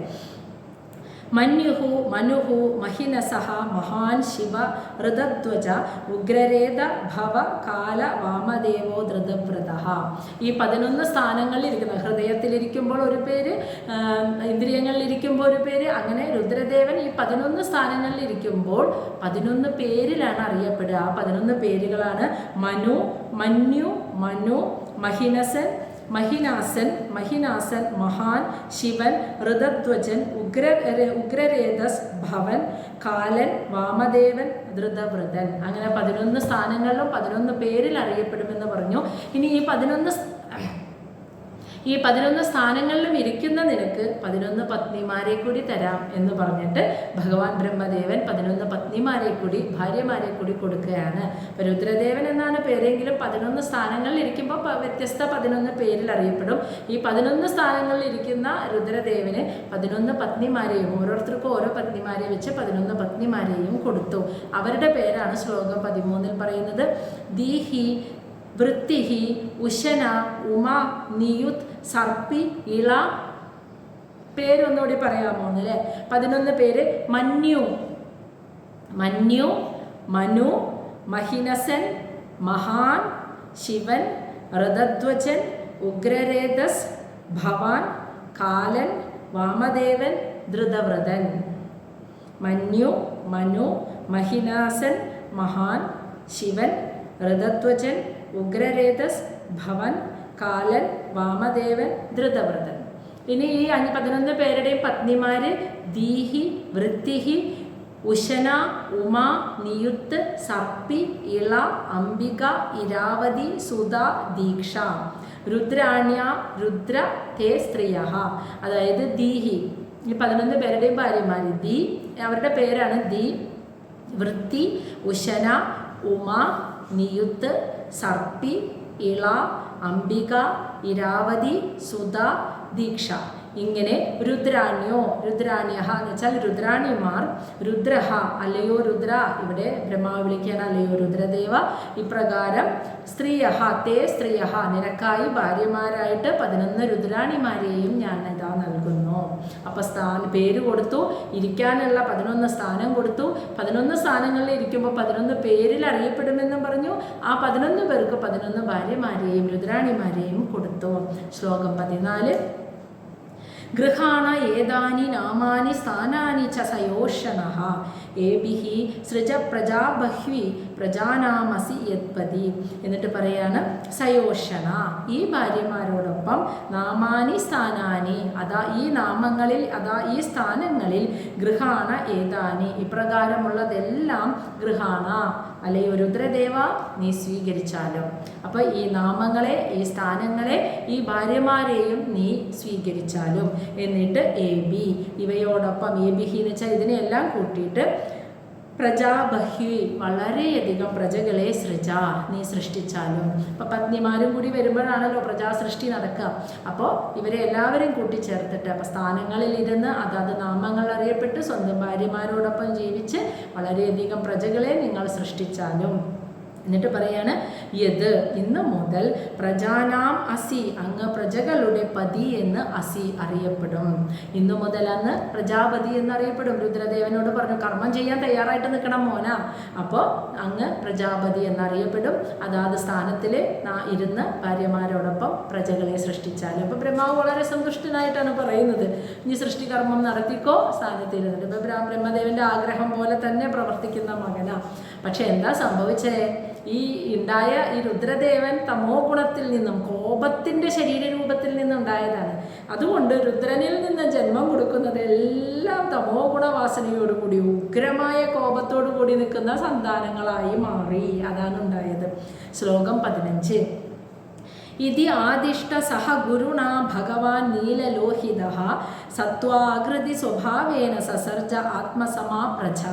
മന്യുഹു മനുഹു മഹിനസഹ മഹാൻ ശിവ ഋതധ്വജ ഉഗ്രരേത ഭവ കാല വാമദേവോ ധൃതവ്രത. ഈ 11 സ്ഥാനങ്ങളിൽ ഇരിക്കുന്ന, ഹൃദയത്തിലിരിക്കുമ്പോൾ ഒരു പേര്, ഇന്ദ്രിയങ്ങളിലിരിക്കുമ്പോൾ ഒരു പേര്, അങ്ങനെ രുദ്രദേവൻ ഈ 11 സ്ഥാനങ്ങളിൽ ഇരിക്കുമ്പോൾ 11 പേരിലാണ് അറിയപ്പെടുക. ആ 11 പേരുകളാണ് മനു, മന്യു, മനു, മഹിനാസൻ, മഹാൻ, ശിവൻ, ഋതധ്വജൻ, ഉഗ്രരേതസ്, ഭവൻ, കാലൻ, വാമദേവൻ, ധൃതവ്രതൻ. അങ്ങനെ 11 സ്ഥാനങ്ങളിലും 11 പേരിൽ അറിയപ്പെടുമെന്ന് പറഞ്ഞു. ഇനി ഈ 11 സ്ഥാനങ്ങളിലും ഇരിക്കുന്ന നിനക്ക് 11 പത്നിമാരെ കൂടി തരാം എന്ന് പറഞ്ഞിട്ട് ഭഗവാൻ ബ്രഹ്മദേവൻ 11 പത്നിമാരെ കൂടി, ഭാര്യമാരെ കൂടി കൊടുക്കുകയാണ്. അപ്പോൾ രുദ്രദേവൻ എന്നാണ് പേരെങ്കിലും 11 സ്ഥാനങ്ങളിൽ ഇരിക്കുമ്പോൾ വ്യത്യസ്ത 11 പേരിൽ അറിയപ്പെടും. ഈ 11 സ്ഥാനങ്ങളിൽ ഇരിക്കുന്ന രുദ്രദേവന് 11 പത്നിമാരെയും, ഓരോരുത്തർക്കും ഓരോ പത്നിമാരെ വെച്ച് 11 പത്നിമാരെയും കൊടുത്തു. അവരുടെ പേരാണ് ശ്ലോകം 13 പറയുന്നത്. ദീഹി, വൃത്തിഹി, ഉശന, ഉമ, നിയുത്, സർപ്പി, ഇള. പേരൊന്നുകൂടി പറയാമോ എന്നല്ലേ? 11 പേര്. മന്യു, മനു, മഹിനസൻ, മഹാൻ, ശിവൻ, ഋതധ്വജൻ, ഉഗ്രരേതസ്, ഭവാൻ, കാലൻ, വാമദേവൻ, ധൃതവ്രതൻ. മന്യു, മനു, മഹിനാസൻ, മഹാൻ, ശിവൻ, ഋതധ്വജൻ, ഉഗ്രരേതസ്, ഭവൻ, കാലൻ, വാമദേവൻ, ധൃതവ്രതൻ. ഇനി ഈ 11 പേരുടെയും പത്നിമാര് ദീഹി, വൃത്തിഹി, ഉശന, ഉമ, നിയുത്ത്, സർപ്പി, ഇള, അംബിക, ഇരാവതി, സുധ, ദീക്ഷ. രുദ്രാണ്യ, രുദ്ര, തേ സ്ത്രീയ. അതായത് ദീഹി, ഈ 11 പേരുടെയും ഭാര്യമാര് ദീ, അവരുടെ പേരാണ് ദീ, വൃത്തി, ഉശന, ഉമ, നിയുത്ത്, സർപ്പി, ഇള, അംബിക, ഇരാവതി, സുധ, ദീക്ഷ. ഇങ്ങനെ രുദ്രാണ്യോ, രുദ്രാണ്യ എന്ന് വെച്ചാൽ രുദ്രാണിമാർ, രുദ്രഹ അല്ലയോ രുദ്ര, ഇവിടെ ബ്രഹ്മാവ് വിളിക്കുകയാണ് അല്ലയോ രുദ്രദേവ. ഇപ്രകാരം സ്ത്രീയഹ, തേ സ്ത്രീയഹ, നിനക്കായി ഭാര്യമാരായിട്ട് 11 രുദ്രാണിമാരെയും ഞാൻ ഇതാ നൽകുന്നു. അപ്പം പേര് കൊടുത്തു, ഇരിക്കാനുള്ള 11 സ്ഥാനം കൊടുത്തു. 11 സ്ഥാനങ്ങളിൽ ഇരിക്കുമ്പോൾ 11 പേരിൽ അറിയപ്പെടുമെന്നും പറഞ്ഞു. ആ 11 പേർക്ക് 11 ഭാര്യമാരെയും രുദ്രാണിമാരെയും കൊടുത്തു. ശ്ലോകം 14. ഗൃഹാണ ഏതാനി നാമാനി സ്ഥാനാനി ച സയോഷണഃ ഏഭിഃ സൃജ പ്രജാ ബഹ്വി പ്രജാനാമസി യത്പതി. എന്നിട്ട് പറയാണ് സയോഷണ, ഈ ഭാര്യമാരോടൊപ്പം നാമാനി സ്ഥാനാനി, അതാ ഈ നാമങ്ങളിൽ, അതാ ഈ സ്ഥാനങ്ങളിൽ, ഗൃഹാണ ഏതാനി, ഇപ്രകാരമുള്ളതെല്ലാം ഗൃഹാണ അല്ലയോ രുദ്രദേവ നീ സ്വീകരിച്ചാലും. അപ്പോൾ ഈ നാമങ്ങളെ, ഈ സ്ഥാനങ്ങളെ, ഈ ഭാര്യമാരെയും നീ സ്വീകരിച്ചാലും. എന്നിട്ട് ഏബി, ഇവയോടൊപ്പം ഏബിഹി എന്ന് വെച്ചാൽ ഇതിനെല്ലാം കൂട്ടിയിട്ട് പ്രജാബഹ്വി, വളരെയധികം പ്രജകളെ സൃജ, നീ സൃഷ്ടിച്ചാലും. അപ്പം പത്നിമാരും കൂടി വരുമ്പോഴാണല്ലോ പ്രജാസൃഷ്ടി നടക്കുക. അപ്പോൾ ഇവരെ എല്ലാവരും കൂട്ടിച്ചേർത്തിട്ട്, അപ്പം സ്ഥാനങ്ങളിൽ ഇരുന്ന് അതാത് നാമങ്ങൾ അറിയപ്പെട്ട് സ്വന്തം ഭാര്യമാരോടൊപ്പം ജീവിച്ച് വളരെയധികം പ്രജകളെ നിങ്ങൾ സൃഷ്ടിച്ചാലും. എന്നിട്ട് പറയാണ് യത്, ഇന്ന് മുതൽ പ്രജാനാം അസി, അങ്ങ് പ്രജകളുടെ പതി എന്ന് അസി അറിയപ്പെടും. ഇന്നു മുതൽ അങ്ങ് പ്രജാപതി എന്നറിയപ്പെടും. രുദ്രദേവനോട് പറഞ്ഞു കർമ്മം ചെയ്യാൻ തയ്യാറായിട്ട് നിൽക്കണം മോന. അപ്പോൾ അങ്ങ് പ്രജാപതി എന്നറിയപ്പെടും. അതാത് സ്ഥാനത്തിൽ ഇരുന്ന് ഭാര്യമാരോടൊപ്പം പ്രജകളെ സൃഷ്ടിച്ചാലും. അപ്പോൾ ബ്രഹ്മാവ് വളരെ സന്തുഷ്ടനായിട്ടാണ് പറയുന്നത്, ഇനി സൃഷ്ടികർമ്മം നടത്തിക്കോ, സ്ഥാനത്തിരുന്നിട്ട്. ഇപ്പോൾ ബ്രഹ്മദേവന്റെ ആഗ്രഹം പോലെ തന്നെ പ്രവർത്തിക്കുന്ന മകനാ. പക്ഷെ എന്താ സംഭവിച്ചേ? ഈ ഉണ്ടായ ഈ രുദ്രദേവൻ തമോ ഗുണത്തിൽ നിന്നും, കോപത്തിൻ്റെ ശരീരരൂപത്തിൽ നിന്നുണ്ടായതാണ്. അതുകൊണ്ട് രുദ്രനിൽ നിന്ന് ജന്മം കൊടുക്കുന്നത് എല്ലാം തമോ ഗുണവാസനയോടുകൂടി ഉഗ്രമായ കോപത്തോടു കൂടി നിൽക്കുന്ന സന്താനങ്ങളായി മാറി. അതാണ് ഉണ്ടായത്. ശ്ലോകം 15. ഇതി ആദിഷ്ട സഹ ഗുരുണ ഭഗവാൻ നീലലോഹിതഃ സത്വാകൃതി സ്വഭാവേന സസർജ ആത്മസമാ പ്രജ.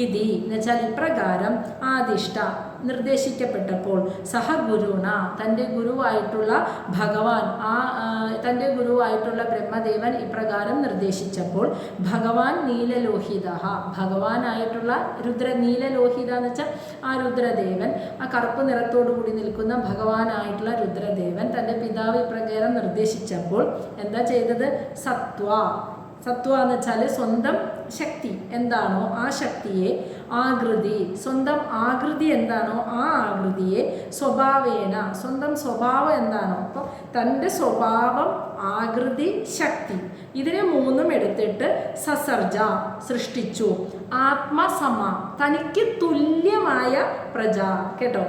ഇതി എന്നുവെച്ചാൽ ഇപ്രകാരം ആദിഷ്ട നിർദ്ദേശിക്കപ്പെട്ടപ്പോൾ, സഹഗുരുണ തൻ്റെ ഗുരുവായിട്ടുള്ള ഭഗവാൻ, തൻ്റെ ഗുരുവായിട്ടുള്ള ബ്രഹ്മദേവൻ ഇപ്രകാരം നിർദ്ദേശിച്ചപ്പോൾ, ഭഗവാൻ നീലലോഹിത, ഭഗവാനായിട്ടുള്ള നീലലോഹിത എന്ന് വെച്ചാൽ ആ രുദ്രദേവൻ, ആ കറുപ്പ് നിറത്തോടു കൂടി നിൽക്കുന്ന ഭഗവാനായിട്ടുള്ള രുദ്രദേവൻ തൻ്റെ പിതാവ് ഇപ്രകാരം നിർദ്ദേശിച്ചപ്പോൾ എന്താ ചെയ്തത്? സത്വ എന്ന് വെച്ചാൽ സ്വന്തം ശക്തി എന്താണോ ആ ശക്തിയെ, ആകൃതി സ്വന്തം ആകൃതി എന്താണോ ആ ആകൃതിയെ, സ്വഭാവേന സ്വന്തം സ്വഭാവം എന്താണോ, അപ്പോൾ തൻ്റെ സ്വഭാവം, ആകൃതി, ശക്തി, ഇതിനെ മൂന്നും എടുത്തിട്ട് സസർജ സൃഷ്ടിച്ചു. ആത്മസമ തനിക്ക് തുല്യമായ പ്രജ. കേട്ടോ,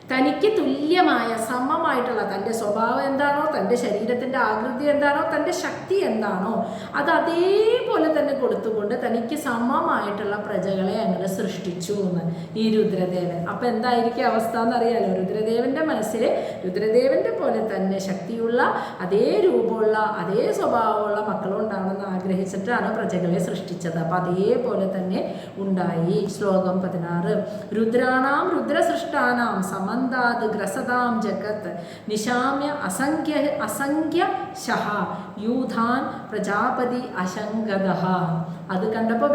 തനിക്ക് തുല്യമായ സമമായിട്ടുള്ള തൻ്റെ സ്വഭാവം എന്താണോ, തൻ്റെ ശരീരത്തിൻ്റെ ആകൃതി എന്താണോ, തൻ്റെ ശക്തി എന്താണോ അത് അതേപോലെ തന്നെ കൊടുത്തുകൊണ്ട് തനിക്ക് സമമായിട്ടുള്ള പ്രജകളെ അങ്ങനെ സൃഷ്ടിച്ചു എന്ന് ഈ രുദ്രദേവൻ. അപ്പം എന്തായിരിക്കും അവസ്ഥ എന്നറിയാലോ. രുദ്രദേവൻ്റെ മനസ്സിൽ രുദ്രദേവൻ്റെ പോലെ തന്നെ ശക്തിയുള്ള, അതേ രൂപമുള്ള, അതേ സ്വഭാവമുള്ള മക്കളുണ്ടാവണമെന്ന് ആഗ്രഹിച്ചിട്ടാണ് പ്രജകളെ സൃഷ്ടിച്ചത്. അപ്പം അതേപോലെ തന്നെ ഉണ്ടായി. ശ്ലോകം 16. രുദ്രാണാം രുദ്രസൃഷ്ടാനാം സമന്താത് ഗ്രസതാം ജഗത് നിശാമ്യ അസംഖ്യ ശഹ യൂഥാൻ പ്രജാപതി അശങ്കദഃ. അത് കണ്ടപ്പോൾ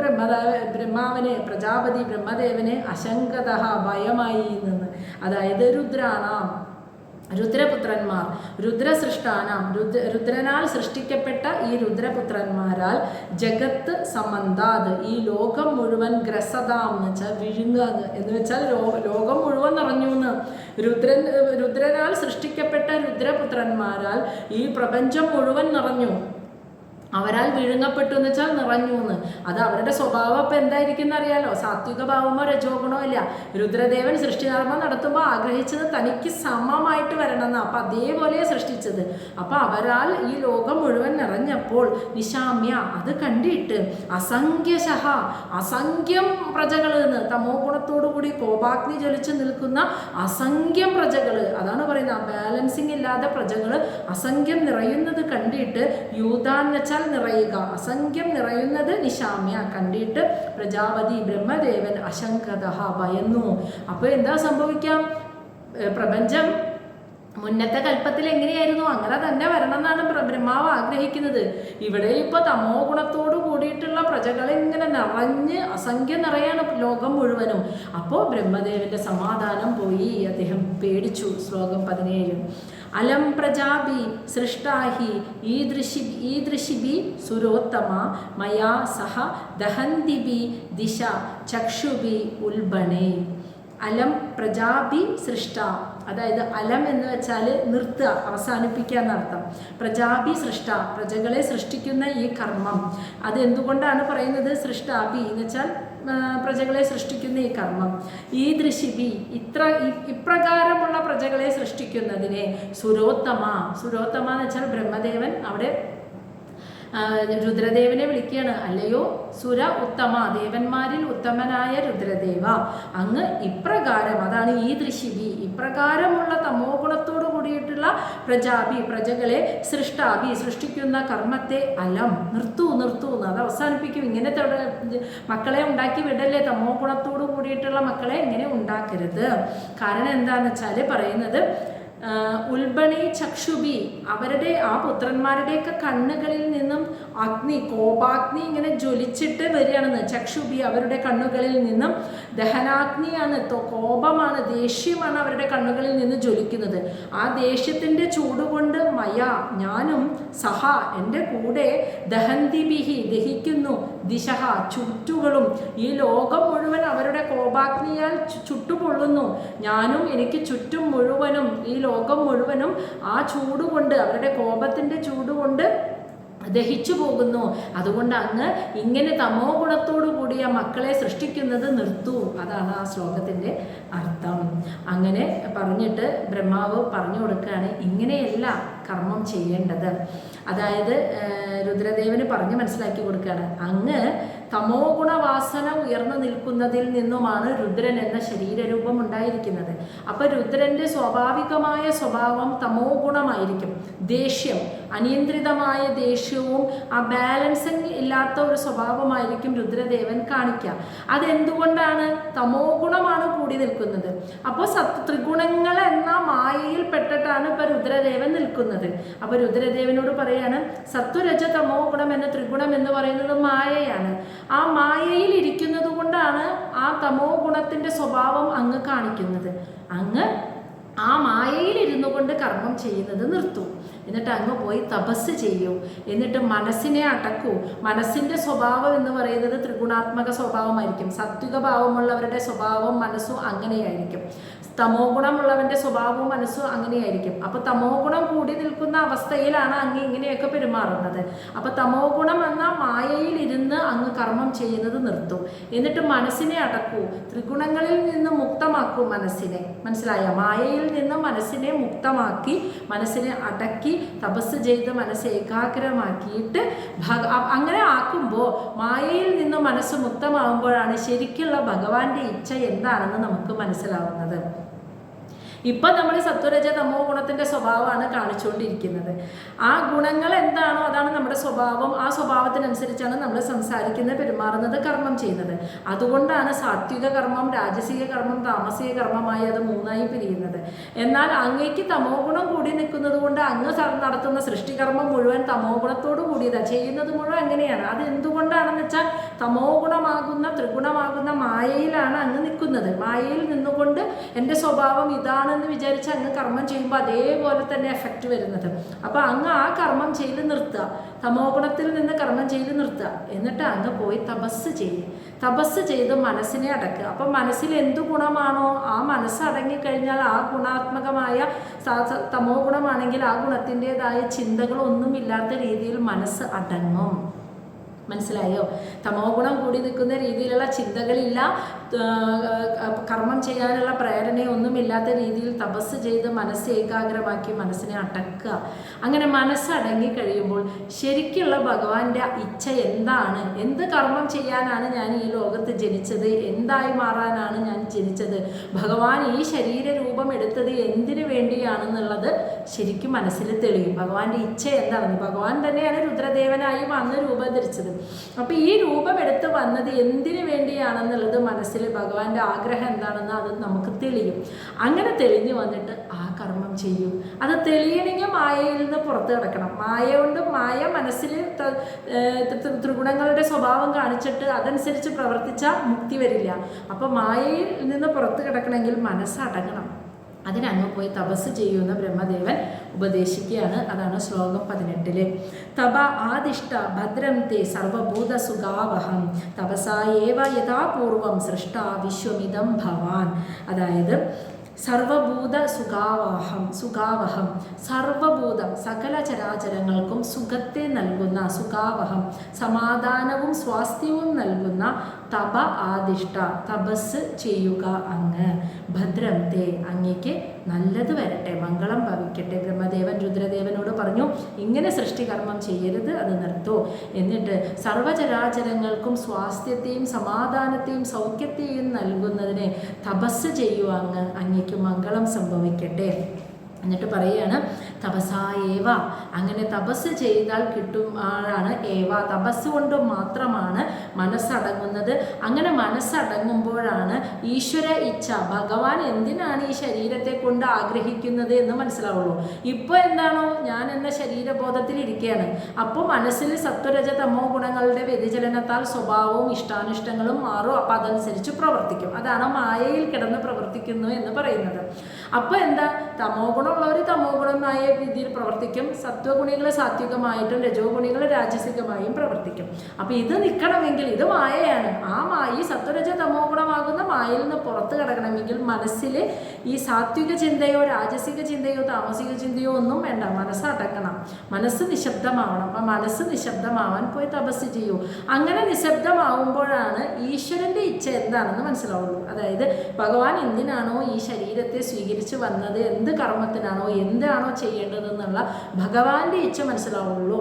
ബ്രഹ്മാവന്, പ്രജാപതി ബ്രഹ്മദേവന് അശങ്കദഃ ഭയമായി നിന്ന്. അതായത് രുദ്രാണാം രുദ്രപുത്രന്മാർ, രുദ്രസൃഷ്ടാനാം, രുദ്രനാൽ സൃഷ്ടിക്കപ്പെട്ട ഈ രുദ്രപുത്രന്മാരാൽ ജഗത്ത് സമന്താത്, ഈ ലോകം മുഴുവൻ ഗ്രസതാം എന്ന് വെച്ചാൽ വിഴുങ്ങാന്ന്, എന്ന് വെച്ചാൽ ലോകം മുഴുവൻ നിറഞ്ഞു എന്ന്. രുദ്രനാൽ സൃഷ്ടിക്കപ്പെട്ട രുദ്രപുത്രന്മാരാൽ ഈ പ്രപഞ്ചം മുഴുവൻ നിറഞ്ഞു. അവരാൽ വിഴുങ്ങപ്പെട്ടു എന്ന് വെച്ചാൽ നിറഞ്ഞു എന്ന്. അത് അവരുടെ സ്വഭാവം ഇപ്പം എന്തായിരിക്കും അറിയാലോ. സാത്വിക ഭാവമോ രജോ ഗുണമോ ഇല്ല. രുദ്രദേവൻ സൃഷ്ടിധർമ്മം നടത്തുമ്പോൾ ആഗ്രഹിച്ചത് തനിക്ക് സമമായിട്ട് വരണമെന്ന്. അപ്പം അതേപോലെ സൃഷ്ടിച്ചത്. അപ്പം അവരാൽ ഈ ലോകം മുഴുവൻ നിറഞ്ഞപ്പോൾ നിശാമ്യ, അത് കണ്ടിട്ട് അസംഖ്യശഃ, അസംഖ്യം പ്രജകൾ എന്ന്, തമോ ഗുണത്തോടു കൂടി കോപാഗ്നി ജ്വലിച്ച് നിൽക്കുന്ന അസംഖ്യം പ്രജകൾ, അതാണ് പറയുന്നത്. ബാലൻസിങ് ഇല്ലാതെ പ്രജകൾ അസംഖ്യം നിറയുന്നത് കണ്ടിട്ട് യൂതാൻ വെച്ചാൽ നിറയുക, അസംഖ്യം നിറയുന്നത് നിശാമ്യ കണ്ടിട്ട് പ്രജാപതി ബ്രഹ്മദേവൻ അശങ്കതഃ, ഭയന്നു. അപ്പോൾ എന്താ സംഭവിക്കാം? പ്രപഞ്ചം മുന്നത്തെ കൽപ്പത്തിൽ എങ്ങനെയായിരുന്നു അങ്ങനെ തന്നെ വരണം എന്നാണ് ബ്രഹ്മാവ് ആഗ്രഹിക്കുന്നത്. ഇവിടെ ഇപ്പോൾ തമോ ഗുണത്തോട് കൂടിയിട്ടുള്ള പ്രജകളെ ഇങ്ങനെ നിറഞ്ഞ് അസംഖ്യം നിറയാണ് ലോകം മുഴുവനും. അപ്പോൾ ബ്രഹ്മദേവന്റെ സമാധാനം പോയി, അദ്ദേഹം പേടിച്ചു. ശ്ലോകം 17. അലം പ്രജാഭി സൃഷ്ടാഹി ഈദൃശിഭി സുരോത്തമ മയാ സഹ ദഹന്തിഭി ദിശ ചക്ഷുഭി ഉൽബണേ. അലം പ്രജാഭി സൃഷ്ട, അതായത് അലം എന്ന് വെച്ചാൽ നിർത്തുക, അവസാനിപ്പിക്കുക എന്നർത്ഥം. പ്രജാഭി സൃഷ്ട, പ്രജകളെ സൃഷ്ടിക്കുന്ന ഈ കർമ്മം, അത് എന്തുകൊണ്ടാണ് പറയുന്നത്? സൃഷ്ടാഭി എന്ന് വെച്ചാൽ പ്രജകളെ സൃഷ്ടിക്കുന്ന ഈ കർമ്മം. ഈ ദൃശിഭി, ഇപ്രകാരമുള്ള പ്രജകളെ സൃഷ്ടിക്കുന്നതിനെ സുരോത്തമ, സുരോത്തമ എന്ന് വെച്ചാൽ ബ്രഹ്മദേവൻ അവിടെ രുദ്രദേവനെ വിളിക്കുകയാണ്. അല്ലയോ സുര ഉത്തമ, ദേവന്മാരിൽ ഉത്തമനായ രുദ്രദേവ, അങ്ങ് ഇപ്രകാരം, അതാണ് ഈ ദൃശിഭി, ഇപ്രകാരമുള്ള തമോ ഗുണത്തോടു കൂടിയിട്ടുള്ള പ്രജാഭി, പ്രജകളെ സൃഷ്ടാഭി, സൃഷ്ടിക്കുന്ന കർമ്മത്തെ അലം, നിർത്തൂ നിർത്തൂ എന്ന്, അത് അവസാനിപ്പിക്കും. ഇങ്ങനത്തെ മക്കളെ ഉണ്ടാക്കി വിടല്ലേ, തമോ ഗുണത്തോടു കൂടിയിട്ടുള്ള മക്കളെ ഇങ്ങനെ ഉണ്ടാക്കരുത്. കാരണം എന്താണെന്ന് വെച്ചാൽ പറയുന്നത് ഉൽബണി ചക്ഷുബി, അവരുടെ ആ പുത്രന്മാരുടെയൊക്കെ കണ്ണുകളിൽ നിന്നും അഗ്നി, കോപാഗ്നി ഇങ്ങനെ ജ്വലിച്ചിട്ട് വരികയാണെന്ന്. ചക്ഷുബി, അവരുടെ കണ്ണുകളിൽ നിന്നും ദഹനാഗ്നിയാണ്, കോപമാണ്, ദേഷ്യമാണ് അവരുടെ കണ്ണുകളിൽ നിന്ന് ജ്വലിക്കുന്നത്. ആ ദേഷ്യത്തിൻ്റെ ചൂടുകൊണ്ട് മയ, ഞാനും സഹ, എൻ്റെ കൂടെ ദഹന്തിബിഹി, ദഹിക്കുന്നു, ദിശഹ, ചുറ്റുകളും, ഈ ലോകം മുഴുവൻ അവരുടെ കോപാഗ്നിയാൽ ചുട്ടുപൊള്ളുന്നു. ഞാനും എനിക്ക് ചുറ്റും മുഴുവനും, ഈ ലോകം മുഴുവനും ആ ചൂടുകൊണ്ട്, അവരുടെ കോപത്തിൻ്റെ ചൂടുകൊണ്ട് ദഹിച്ചു പോകുന്നു. അതുകൊണ്ട് അങ്ങ് ഇങ്ങനെ തമോ ഗുണത്തോടു കൂടിയ മക്കളെ സൃഷ്ടിക്കുന്നത് നിർത്തൂ. അതാണ് ആ ശ്ലോകത്തിൻ്റെ അർത്ഥം. അങ്ങനെ പറഞ്ഞിട്ട് ബ്രഹ്മാവ് പറഞ്ഞു കൊടുക്കുകയാണ് ഇങ്ങനെയല്ല കർമ്മം ചെയ്യേണ്ടത്. അതായത് രുദ്രദേവന് പറഞ്ഞ് മനസ്സിലാക്കി കൊടുക്കുകയാണ്, അങ്ങ് തമോ ഗുണവാസന ഉയർന്നു നിൽക്കുന്നതിൽ നിന്നുമാണ് രുദ്രൻ എന്ന ശരീരരൂപം ഉണ്ടായിരിക്കുന്നത്. അപ്പോൾ രുദ്രൻ്റെ സ്വാഭാവികമായ സ്വഭാവം തമോ ഗുണമായിരിക്കും. ദേഷ്യം, അനിയന്ത്രിതമായ ദേഷ്യവും ആ ബാലൻസിങ് ഇല്ലാത്ത ഒരു സ്വഭാവമായിരിക്കും രുദ്രദേവൻ കാണിക്കുക. അതെന്തുകൊണ്ടാണ്? തമോ ഗുണമാണ് കൂടി നിൽക്കുന്നത്. അപ്പോൾ ത്രിഗുണങ്ങൾ എന്ന മായയിൽ പെട്ടിട്ടാണ് ഇപ്പോൾ രുദ്രദേവൻ നിൽക്കുന്നത്. അപ്പോൾ രുദ്രദേവനോട് പറയാണ്, സത്വരജ തമോ ഗുണം എന്ന ത്രിഗുണം എന്ന് പറയുന്നത് മായയാണ്. ആ മായയിൽ ഇരിക്കുന്നത് കൊണ്ടാണ് ആ തമോ ഗുണത്തിൻ്റെ സ്വഭാവം അങ്ങ് കാണിക്കുന്നത്. അങ്ങ് ആ മായയിൽ ഇരുന്നു കൊണ്ട് കർമ്മം ചെയ്യുന്നത് നിർത്തൂ. എന്നിട്ട് അങ്ങ് പോയി തപസ് ചെയ്യൂ. എന്നിട്ട് മനസ്സിനെ അടക്കൂ. മനസ്സിൻ്റെ സ്വഭാവം എന്ന് പറയുന്നത് ത്രിഗുണാത്മക സ്വഭാവമായിരിക്കും. സാത്വിക ഭാവമുള്ളവരുടെ സ്വഭാവം മനസ്സും അങ്ങനെയായിരിക്കും. തമോ ഗുണമുള്ളവൻ്റെ സ്വഭാവവും മനസ്സും അങ്ങനെയായിരിക്കും. അപ്പോൾ തമോ ഗുണം കൂടി നിൽക്കുന്ന അവസ്ഥയിലാണ് അങ്ങ് ഇങ്ങനെയൊക്കെ പെരുമാറുന്നത്. അപ്പോൾ തമോ ഗുണം എന്ന മായയിൽ ഇരുന്ന് അങ്ങ് കർമ്മം ചെയ്യുന്നത് നിർത്തൂ. എന്നിട്ട് മനസ്സിനെ അടക്കൂ. ത്രിഗുണങ്ങളിൽ നിന്ന് മുക്തമാക്കൂ മനസ്സിനെ. മനസ്സിലായ? മായയിൽ നിന്ന് മനസ്സിനെ മുക്തമാക്കി മനസ്സിനെ അടക്കി തപസ് ചെയ്ത് മനസ്സ് ഏകാഗ്രമാക്കിയിട്ട് അങ്ങനെ ആക്കുമ്പോൾ മായയിൽ നിന്ന് മനസ്സ് മുക്തമാകുമ്പോഴാണ് ശരിക്കുള്ള ഭഗവാന്റെ ഇച്ഛ എന്താണെന്ന് നമുക്ക് മനസ്സിലാവുന്നത്. ഇപ്പം നമ്മൾ സത്വരജ തമോ ഗുണത്തിൻ്റെ സ്വഭാവമാണ് കാണിച്ചുകൊണ്ടിരിക്കുന്നത്. ആ ഗുണങ്ങൾ എന്താണോ അതാണ് നമ്മുടെ സ്വഭാവം. ആ സ്വഭാവത്തിനനുസരിച്ചാണ് നമ്മൾ സംസാരിക്കുന്നത്, പെരുമാറുന്നത്, കർമ്മം ചെയ്യുന്നത്. അതുകൊണ്ടാണ് സാത്വിക കർമ്മം, രാജസിക കർമ്മം, താമസിക കർമ്മമായി അത് മൂന്നായി പിരിയുന്നത്. എന്നാൽ അങ്ങേക്ക് തമോ ഗുണം കൂടി നിൽക്കുന്നത് കൊണ്ട് അങ്ങ് നടത്തുന്ന സൃഷ്ടികർമ്മം മുഴുവൻ തമോ ഗുണത്തോടു കൂടിയതാണ്, ചെയ്യുന്നത് മുഴുവൻ അങ്ങനെയാണ്. അത് എന്തുകൊണ്ടാണെന്ന് വെച്ചാൽ തമോ ഗുണമാകുന്ന ത്രിഗുണമാകുന്ന മായയിലാണ് അങ്ങ് നിൽക്കുന്നത്. മായയിൽ നിന്നുകൊണ്ട് എൻ്റെ സ്വഭാവം ഇതാണെന്ന് വിചാരിച്ച് അങ്ങ് കർമ്മം ചെയ്യുമ്പോൾ അതേപോലെ തന്നെ എഫക്റ്റ് വരുന്നത്. അപ്പോൾ അങ്ങ് ആ കർമ്മം ചെയ്ത് നിർത്തുക, തമോ ഗുണത്തിൽ നിന്ന് കർമ്മം ചെയ്ത് നിർത്തുക. എന്നിട്ട് അങ്ങ് പോയി തപസ് ചെയ്യും. തപസ് ചെയ്ത് മനസ്സിനെ അടക്കുക. അപ്പം മനസ്സിൽ എന്തു ഗുണമാണോ ആ മനസ്സ് അടങ്ങിക്കഴിഞ്ഞാൽ ആ ഗുണാത്മകമായ തമോ ഗുണമാണെങ്കിൽ ആ ഗുണത്തിൻ്റെതായ ചിന്തകളൊന്നുമില്ലാത്ത രീതിയിൽ മനസ്സ് അടങ്ങും. മനസ്സിലായോ? തമോ ഗുണം കൂടി നിൽക്കുന്ന രീതിയിലുള്ള ചിന്തകളില്ല, കർമ്മം ചെയ്യാനുള്ള പ്രേരണയൊന്നുമില്ലാത്ത രീതിയിൽ തപസ് ചെയ്ത് മനസ്സ് ഏകാഗ്രമാക്കി മനസ്സിനെ അടക്കുക. അങ്ങനെ മനസ്സടങ്ങി കഴിയുമ്പോൾ ശരിക്കുള്ള ഭഗവാന്റെ ഇച്ഛ എന്താണ്, എന്ത് കർമ്മം ചെയ്യാനാണ് ഞാൻ ഈ ലോകത്ത് ജനിച്ചത്, എന്തായി മാറാനാണ് ഞാൻ ജനിച്ചത്, ഭഗവാൻ ഈ ശരീരരൂപം എടുത്തത് എന്തിനു വേണ്ടിയാണെന്നുള്ളത് ശരിക്കും മനസ്സിൽ തെളിയും. ഭഗവാന്റെ ഇച്ഛ എന്താണെന്ന്, ഭഗവാൻ തന്നെയാണ് രുദ്രദേവനായി വന്ന് രൂപം ധരിച്ചത്. അപ്പോൾ ഈ രൂപം എടുത്ത് വന്നത് എന്തിനു വേണ്ടിയാണെന്നുള്ളത് മനസ്സിൽ ഭഗവാന്റെ ആഗ്രഹം എന്താണെന്ന് അത് നമുക്ക് തെളിയും. അങ്ങനെ തെളിഞ്ഞു വന്നിട്ട് ആ കർമ്മം ചെയ്യും. അത് തെളിയണമെങ്കിൽ മായയിൽ നിന്ന് പുറത്ത് കിടക്കണം. മായ കൊണ്ട് മായ മനസ്സിൽ ത്രിഗുണങ്ങളുടെ സ്വഭാവം കാണിച്ചിട്ട് അതനുസരിച്ച് പ്രവർത്തിച്ചാൽ മുക്തി വരില്ല. അപ്പോൾ മായയിൽ നിന്ന് പുറത്ത് കിടക്കണമെങ്കിൽ മനസ്സടങ്ങണം. അതിനങ്ങ് പോയി തപസ് ചെയ്യുമെന്ന് ബ്രഹ്മദേവൻ ഉപദേശിക്കുകയാണ്. അതാണ് ശ്ലോകം 18. തപ ആദിഷ്ട ഭദ്രം തേ സർവഭൂത സുഖാവഹം തപസായേവ യഥാപൂർവം സൃഷ്ട വിശ്വമിതം ഭവാൻ. അതായത് സർവഭൂത സുഖാവഹം സർവഭൂതം സകല ചരാചരങ്ങൾക്കും സുഖത്തെ നൽകുന്ന സുഖാവഹം സമാധാനവും സ്വാസ്ഥ്യവും നൽകുന്ന തപ ആദിഷ്ട തപസ് ചെയ്യുക അങ്ങ്. ഭദ്രം തേ അങ്ങേക്ക് നല്ലത് വരട്ടെ, മംഗളം ഭവിക്കട്ടെ. ബ്രഹ്മദേവൻ രുദ്രദേവനോട് പറഞ്ഞു, ഇങ്ങനെ സൃഷ്ടികർമ്മം ചെയ്യരുത്, അത് നിർത്തൂ. എന്നിട്ട് സർവചരാചരങ്ങൾക്കും സ്വാസ്ഥ്യത്തെയും സമാധാനത്തെയും സൗഖ്യത്തെയും നൽകുന്നതിനെ തപസ് ചെയ്യുക അങ്ങ്, അങ്ങേക്ക് മംഗളം സംഭവിക്കട്ടെ. എന്നിട്ട് പറയുകയാണ് തപസായേവ, അങ്ങനെ തപസ് ചെയ്താൽ കിട്ടും ആളാണ് ഏവ, തപസ് കൊണ്ട് മാത്രമാണ് മനസ്സടങ്ങുന്നത്. അങ്ങനെ മനസ്സടങ്ങുമ്പോഴാണ് ഈശ്വര ഇച്ഛ, ഭഗവാൻ എന്തിനാണ് ഈ ശരീരത്തെ കൊണ്ട് ആഗ്രഹിക്കുന്നത് എന്ന് മനസ്സിലാവുള്ളൂ. ഇപ്പോൾ എന്താണോ ഞാൻ എന്ന ശരീരബോധത്തിൽ ഇരിക്കുകയാണ്, അപ്പോൾ മനസ്സിൽ സത്വരജ തമോ ഗുണങ്ങളുടെ വ്യതിചലനത്താൽ സ്വഭാവവും ഇഷ്ടാനിഷ്ടങ്ങളും മാറും. അപ്പം അതനുസരിച്ച് പ്രവർത്തിക്കും. അതാണ് മായയിൽ കിടന്ന് പ്രവർത്തിക്കുന്നു എന്ന് പറയുന്നത്. അപ്പോൾ എന്താ, തമോ ഗുണമുള്ളവർ തമോ ഗുണമായ രീതിയിൽ പ്രവർത്തിക്കും, സത്വഗുണികൾ സാത്വികമായിട്ടും രജോ ഗുണികൾ രാജസികമായും പ്രവർത്തിക്കും. അപ്പോൾ ഇത് നിൽക്കണമെങ്കിൽ ഇത് മായയാണ്. ഈ സത്വരജ തമോ ഗുണമാകുന്ന മായയിൽ നിന്ന് പുറത്ത് കിടക്കണമെങ്കിൽ മനസ്സിൽ ഈ സാത്വിക ചിന്തയോ രാജസിക ചിന്തയോ താമസിക ചിന്തയോ ഒന്നും വേണ്ട, മനസ്സടക്കണം, മനസ്സ് നിശബ്ദമാവണം. അപ്പം മനസ്സ് നിശബ്ദമാവാൻ പോയി തപസ് ചെയ്യൂ. അങ്ങനെ നിശബ്ദമാവുമ്പോഴാണ് ഈശ്വരൻ്റെ ഇച്ഛ എന്താണെന്ന് മനസ്സിലാവുള്ളൂ. അതായത് ഭഗവാൻ എന്തിനാണോ ഈ ശരീരത്തെ സ്വീകരിച്ച് വന്നത്, എന്ത് കർമ്മത്തിനാണോ എന്താണോ ചെയ്യേണ്ടതെന്നുള്ള ഭഗവാന്റെ ഇച്ഛ മനസ്സിലാവുള്ളൂ.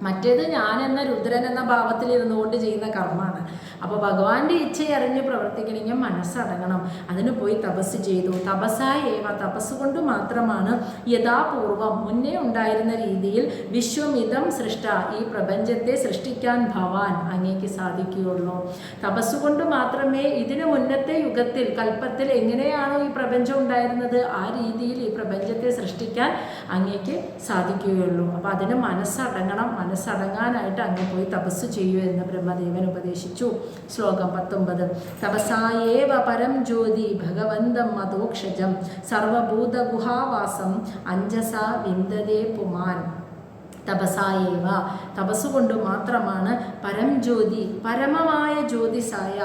മറ്റേത് ഞാൻ എന്ന രുദ്രൻ എന്ന ഭാവത്തിൽ ഇരുന്നുകൊണ്ട് ചെയ്യുന്ന കർമ്മമാണ്. അപ്പോൾ ഭഗവാന്റെ ഇച്ഛയറിഞ്ഞ് പ്രവർത്തിക്കണമെങ്കിൽ മനസ്സടങ്ങണം. അതിന് പോയി തപസ് ചെയ്തു. തപസ്സായേവ, തപസ് കൊണ്ട് മാത്രമാണ് യഥാപൂർവം മുന്നേ ഉണ്ടായിരുന്ന രീതിയിൽ വിശ്വമിതം സൃഷ്ട, ഈ പ്രപഞ്ചത്തെ സൃഷ്ടിക്കാൻ ഭവാൻ അങ്ങേക്ക് സാധിക്കുകയുള്ളൂ. തപസ്സുകൊണ്ട് മാത്രമേ ഇതിനു മുന്നത്തെ യുഗത്തിൽ കൽപ്പത്തിൽ എങ്ങനെയാണോ ഈ പ്രപഞ്ചം ഉണ്ടായിരുന്നത് ആ രീതിയിൽ ഈ പ്രപഞ്ചത്തെ സൃഷ്ടിക്കാൻ അങ്ങേക്ക് സാധിക്കുകയുള്ളൂ. അപ്പോൾ അതിന് മനസ്സടങ്ങണം. മനസ്സടങ്ങാനായിട്ട് അങ്ങ് പോയി തപസ് ചെയ്യൂ എന്ന് ബ്രഹ്മദേവൻ ഉപദേശിച്ചു. ശ്ലോകം 19. തപസായേവ പരം ജ്യോതി ഭഗവന്തം മതോക്ഷജം സർവഭൂത ഗുഹാവാസം അഞ്ജസ വിന്ദതേ പുമാൻ. തപസായേവ, തപസ്സുകൊണ്ട് മാത്രമാണ് പരം ജ്യോതി, പരമമായ ജ്യോതിസായ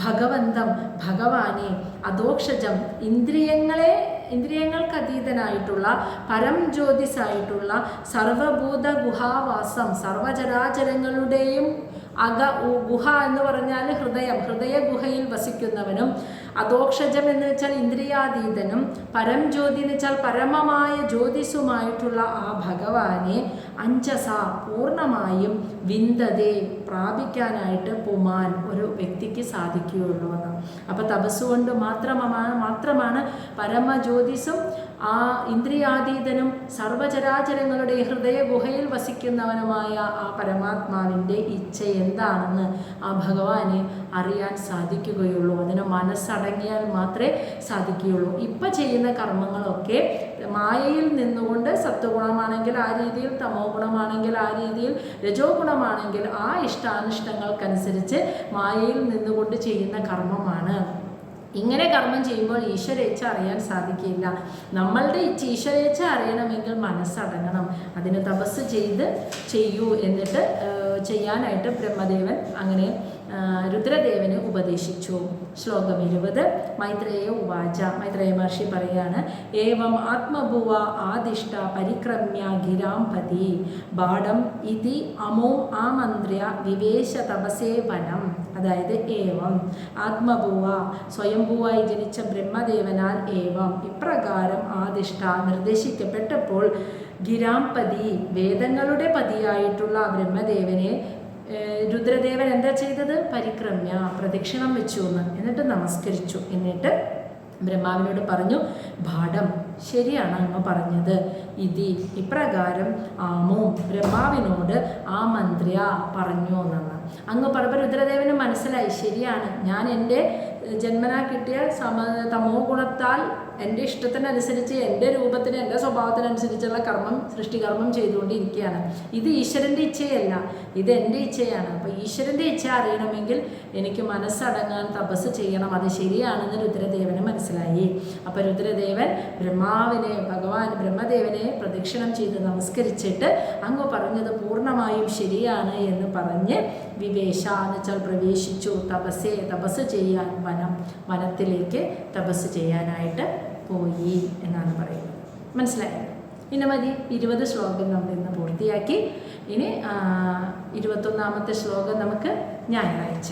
ഭഗവന്തം, ഭഗവാനെ, അധോക്ഷജം, ഇന്ദ്രിയങ്ങൾക്കതീതനായിട്ടുള്ള പരം ജ്യോതിസായിട്ടുള്ള സർവഭൂത ഗുഹാവാസം, സർവചരാചരങ്ങളുടെയും ഗുഹ എന്ന് പറഞ്ഞാൽ ഹൃദയ ഗുഹയിൽ വസിക്കുന്നവനും, അധോക്ഷജം എന്ന് വെച്ചാൽ ഇന്ദ്രിയാതീതനും, പരം ജ്യോതി എന്ന് വെച്ചാൽ പരമമായ ജ്യോതിസുമായിട്ടുള്ള ആ ഭഗവാനെ അഞ്ജസ പൂർണ്ണമായും വിന്ദതേ പ്രാപിക്കാനായിട്ട് പുമാൻ ഒരു വ്യക്തിക്ക് സാധിക്കുകയുള്ളൂ എന്ന്. അപ്പോൾ തപസ്സുകൊണ്ട് മാത്രമാണ് പരമജ്യോതിസും ആ ഇന്ദ്രിയാതീതനും സർവചരാചരങ്ങളുടെ ഹൃദയ ഗുഹയിൽ വസിക്കുന്നവനുമായ ആ പരമാത്മാവിൻ്റെ ഇച്ഛ എന്താണെന്ന് ആ ഭഗവാന് അറിയാൻ സാധിക്കുകയുള്ളൂ. അതിന് മനസ്സടങ്ങിയാൽ മാത്രമേ സാധിക്കുകയുള്ളൂ. ഇപ്പം ചെയ്യുന്ന കർമ്മങ്ങളൊക്കെ മായയിൽ നിന്നുകൊണ്ട് സത്വഗുണമാണെങ്കിൽ ആ രീതിയിൽ, തമോ ഗുണമാണെങ്കിൽ ആ രീതിയിൽ, രജോ ഗുണമാണെങ്കിൽ ആ ഇഷ്ടാനിഷ്ടങ്ങൾക്കനുസരിച്ച് മായയിൽ നിന്നുകൊണ്ട് ചെയ്യുന്ന കർമ്മമാണ്. ഇങ്ങനെ കർമ്മം ചെയ്യുമ്പോൾ ഈശ്വരേച്ഛ അറിയാൻ സാധിക്കില്ല. നമ്മളുടെ ഈശ്വരേച്ഛ അറിയണമെങ്കിൽ മനസ്സടങ്ങണം. അതിന് തപസ് ചെയ്യൂ. എന്നിട്ട് ചെയ്യാനായിട്ട് ബ്രഹ്മദേവൻ അങ്ങനെ രുദ്രദേവന് ഉപദേശിച്ചു. ശ്ലോകം 20. മൈത്രേയ ഉവാച. മൈത്രേയ മഹർഷി പറയാണ്, ഏവം ആത്മഭുവ ആദിഷ്ട പരിക്രമ്യ ഗിരാംപതി ബാഡം ഇതി അമോ ആമന്ത്ര്യ വിവേശ തപസേ വനം. അതായത് ഏവം ആത്മഭുവ, സ്വയംഭൂവായി ജനിച്ച ബ്രഹ്മദേവനാൽ ഏവം ഇപ്രകാരം ആദിഷ്ട നിർദ്ദേശിക്കപ്പെട്ടപ്പോൾ ഗിരാംപതി വേദങ്ങളുടെ പതിയായിട്ടുള്ള ബ്രഹ്മദേവനെ രുദ്രദേവൻ എന്താ ചെയ്തത്? പരിക്രമ്യ, പ്രദക്ഷിണം വെച്ചു എന്ന്. എന്നിട്ട് നമസ്കരിച്ചു. എന്നിട്ട് ബ്രഹ്മാവിനോട് പറഞ്ഞു, ഭാഡം, ശരിയാണ് അങ്ങ് പറഞ്ഞത്. ഇതി ഇപ്രകാരം ആമോ ബ്രഹ്മാവിനോട് ആമന്ത്ര്യ പറഞ്ഞു എന്നാണ്. അങ്ങ് പറഞ്ഞപ്പോൾ രുദ്രദേവന് മനസ്സിലായി, ശരിയാണ്, ഞാൻ എൻ്റെ ജന്മനാ കിട്ടിയ തമോ ഗുണത്താൽ എൻ്റെ ഇഷ്ടത്തിനനുസരിച്ച്, എൻ്റെ രൂപത്തിന്, എൻ്റെ സ്വഭാവത്തിനനുസരിച്ചുള്ള സൃഷ്ടികർമ്മം ചെയ്തുകൊണ്ടിരിക്കുകയാണ്. ഇത് ഈശ്വരൻ്റെ ഇച്ഛയല്ല, ഇത് എൻ്റെ ഇച്ഛയാണ്. അപ്പോൾ ഈശ്വരൻ്റെ ഇച്ഛ അറിയണമെങ്കിൽ എനിക്ക് മനസ്സടങ്ങാൻ തപസ് ചെയ്യണം. അത് ശരിയാണെന്ന് രുദ്രദേവന് മനസ്സിലായി. അപ്പോൾ രുദ്രദേവൻ ബ്രഹ്മദേവനെ പ്രദക്ഷിണം ചെയ്ത് നമസ്കരിച്ചിട്ട് അങ്ങ് പറഞ്ഞത് പൂർണ്ണമായും ശരിയാണ് എന്ന് പറഞ്ഞ് വിവേശ എന്ന് വെച്ചാൽ പ്രവേശിച്ചു. തപസ് ചെയ്യാൻ വനത്തിലേക്ക് തപസ് ചെയ്യാനായിട്ട് പോയി എന്നാണ് പറയുന്നത്. മനസ്സിലായോ? ഇനി മതി. 20 ശ്ലോകം നമ്മൾ ഇന്ന് പൂർത്തിയാക്കി. ഇനി 21ാമത്തെ ശ്ലോകം നമുക്ക് ഞായറാഴ്ച.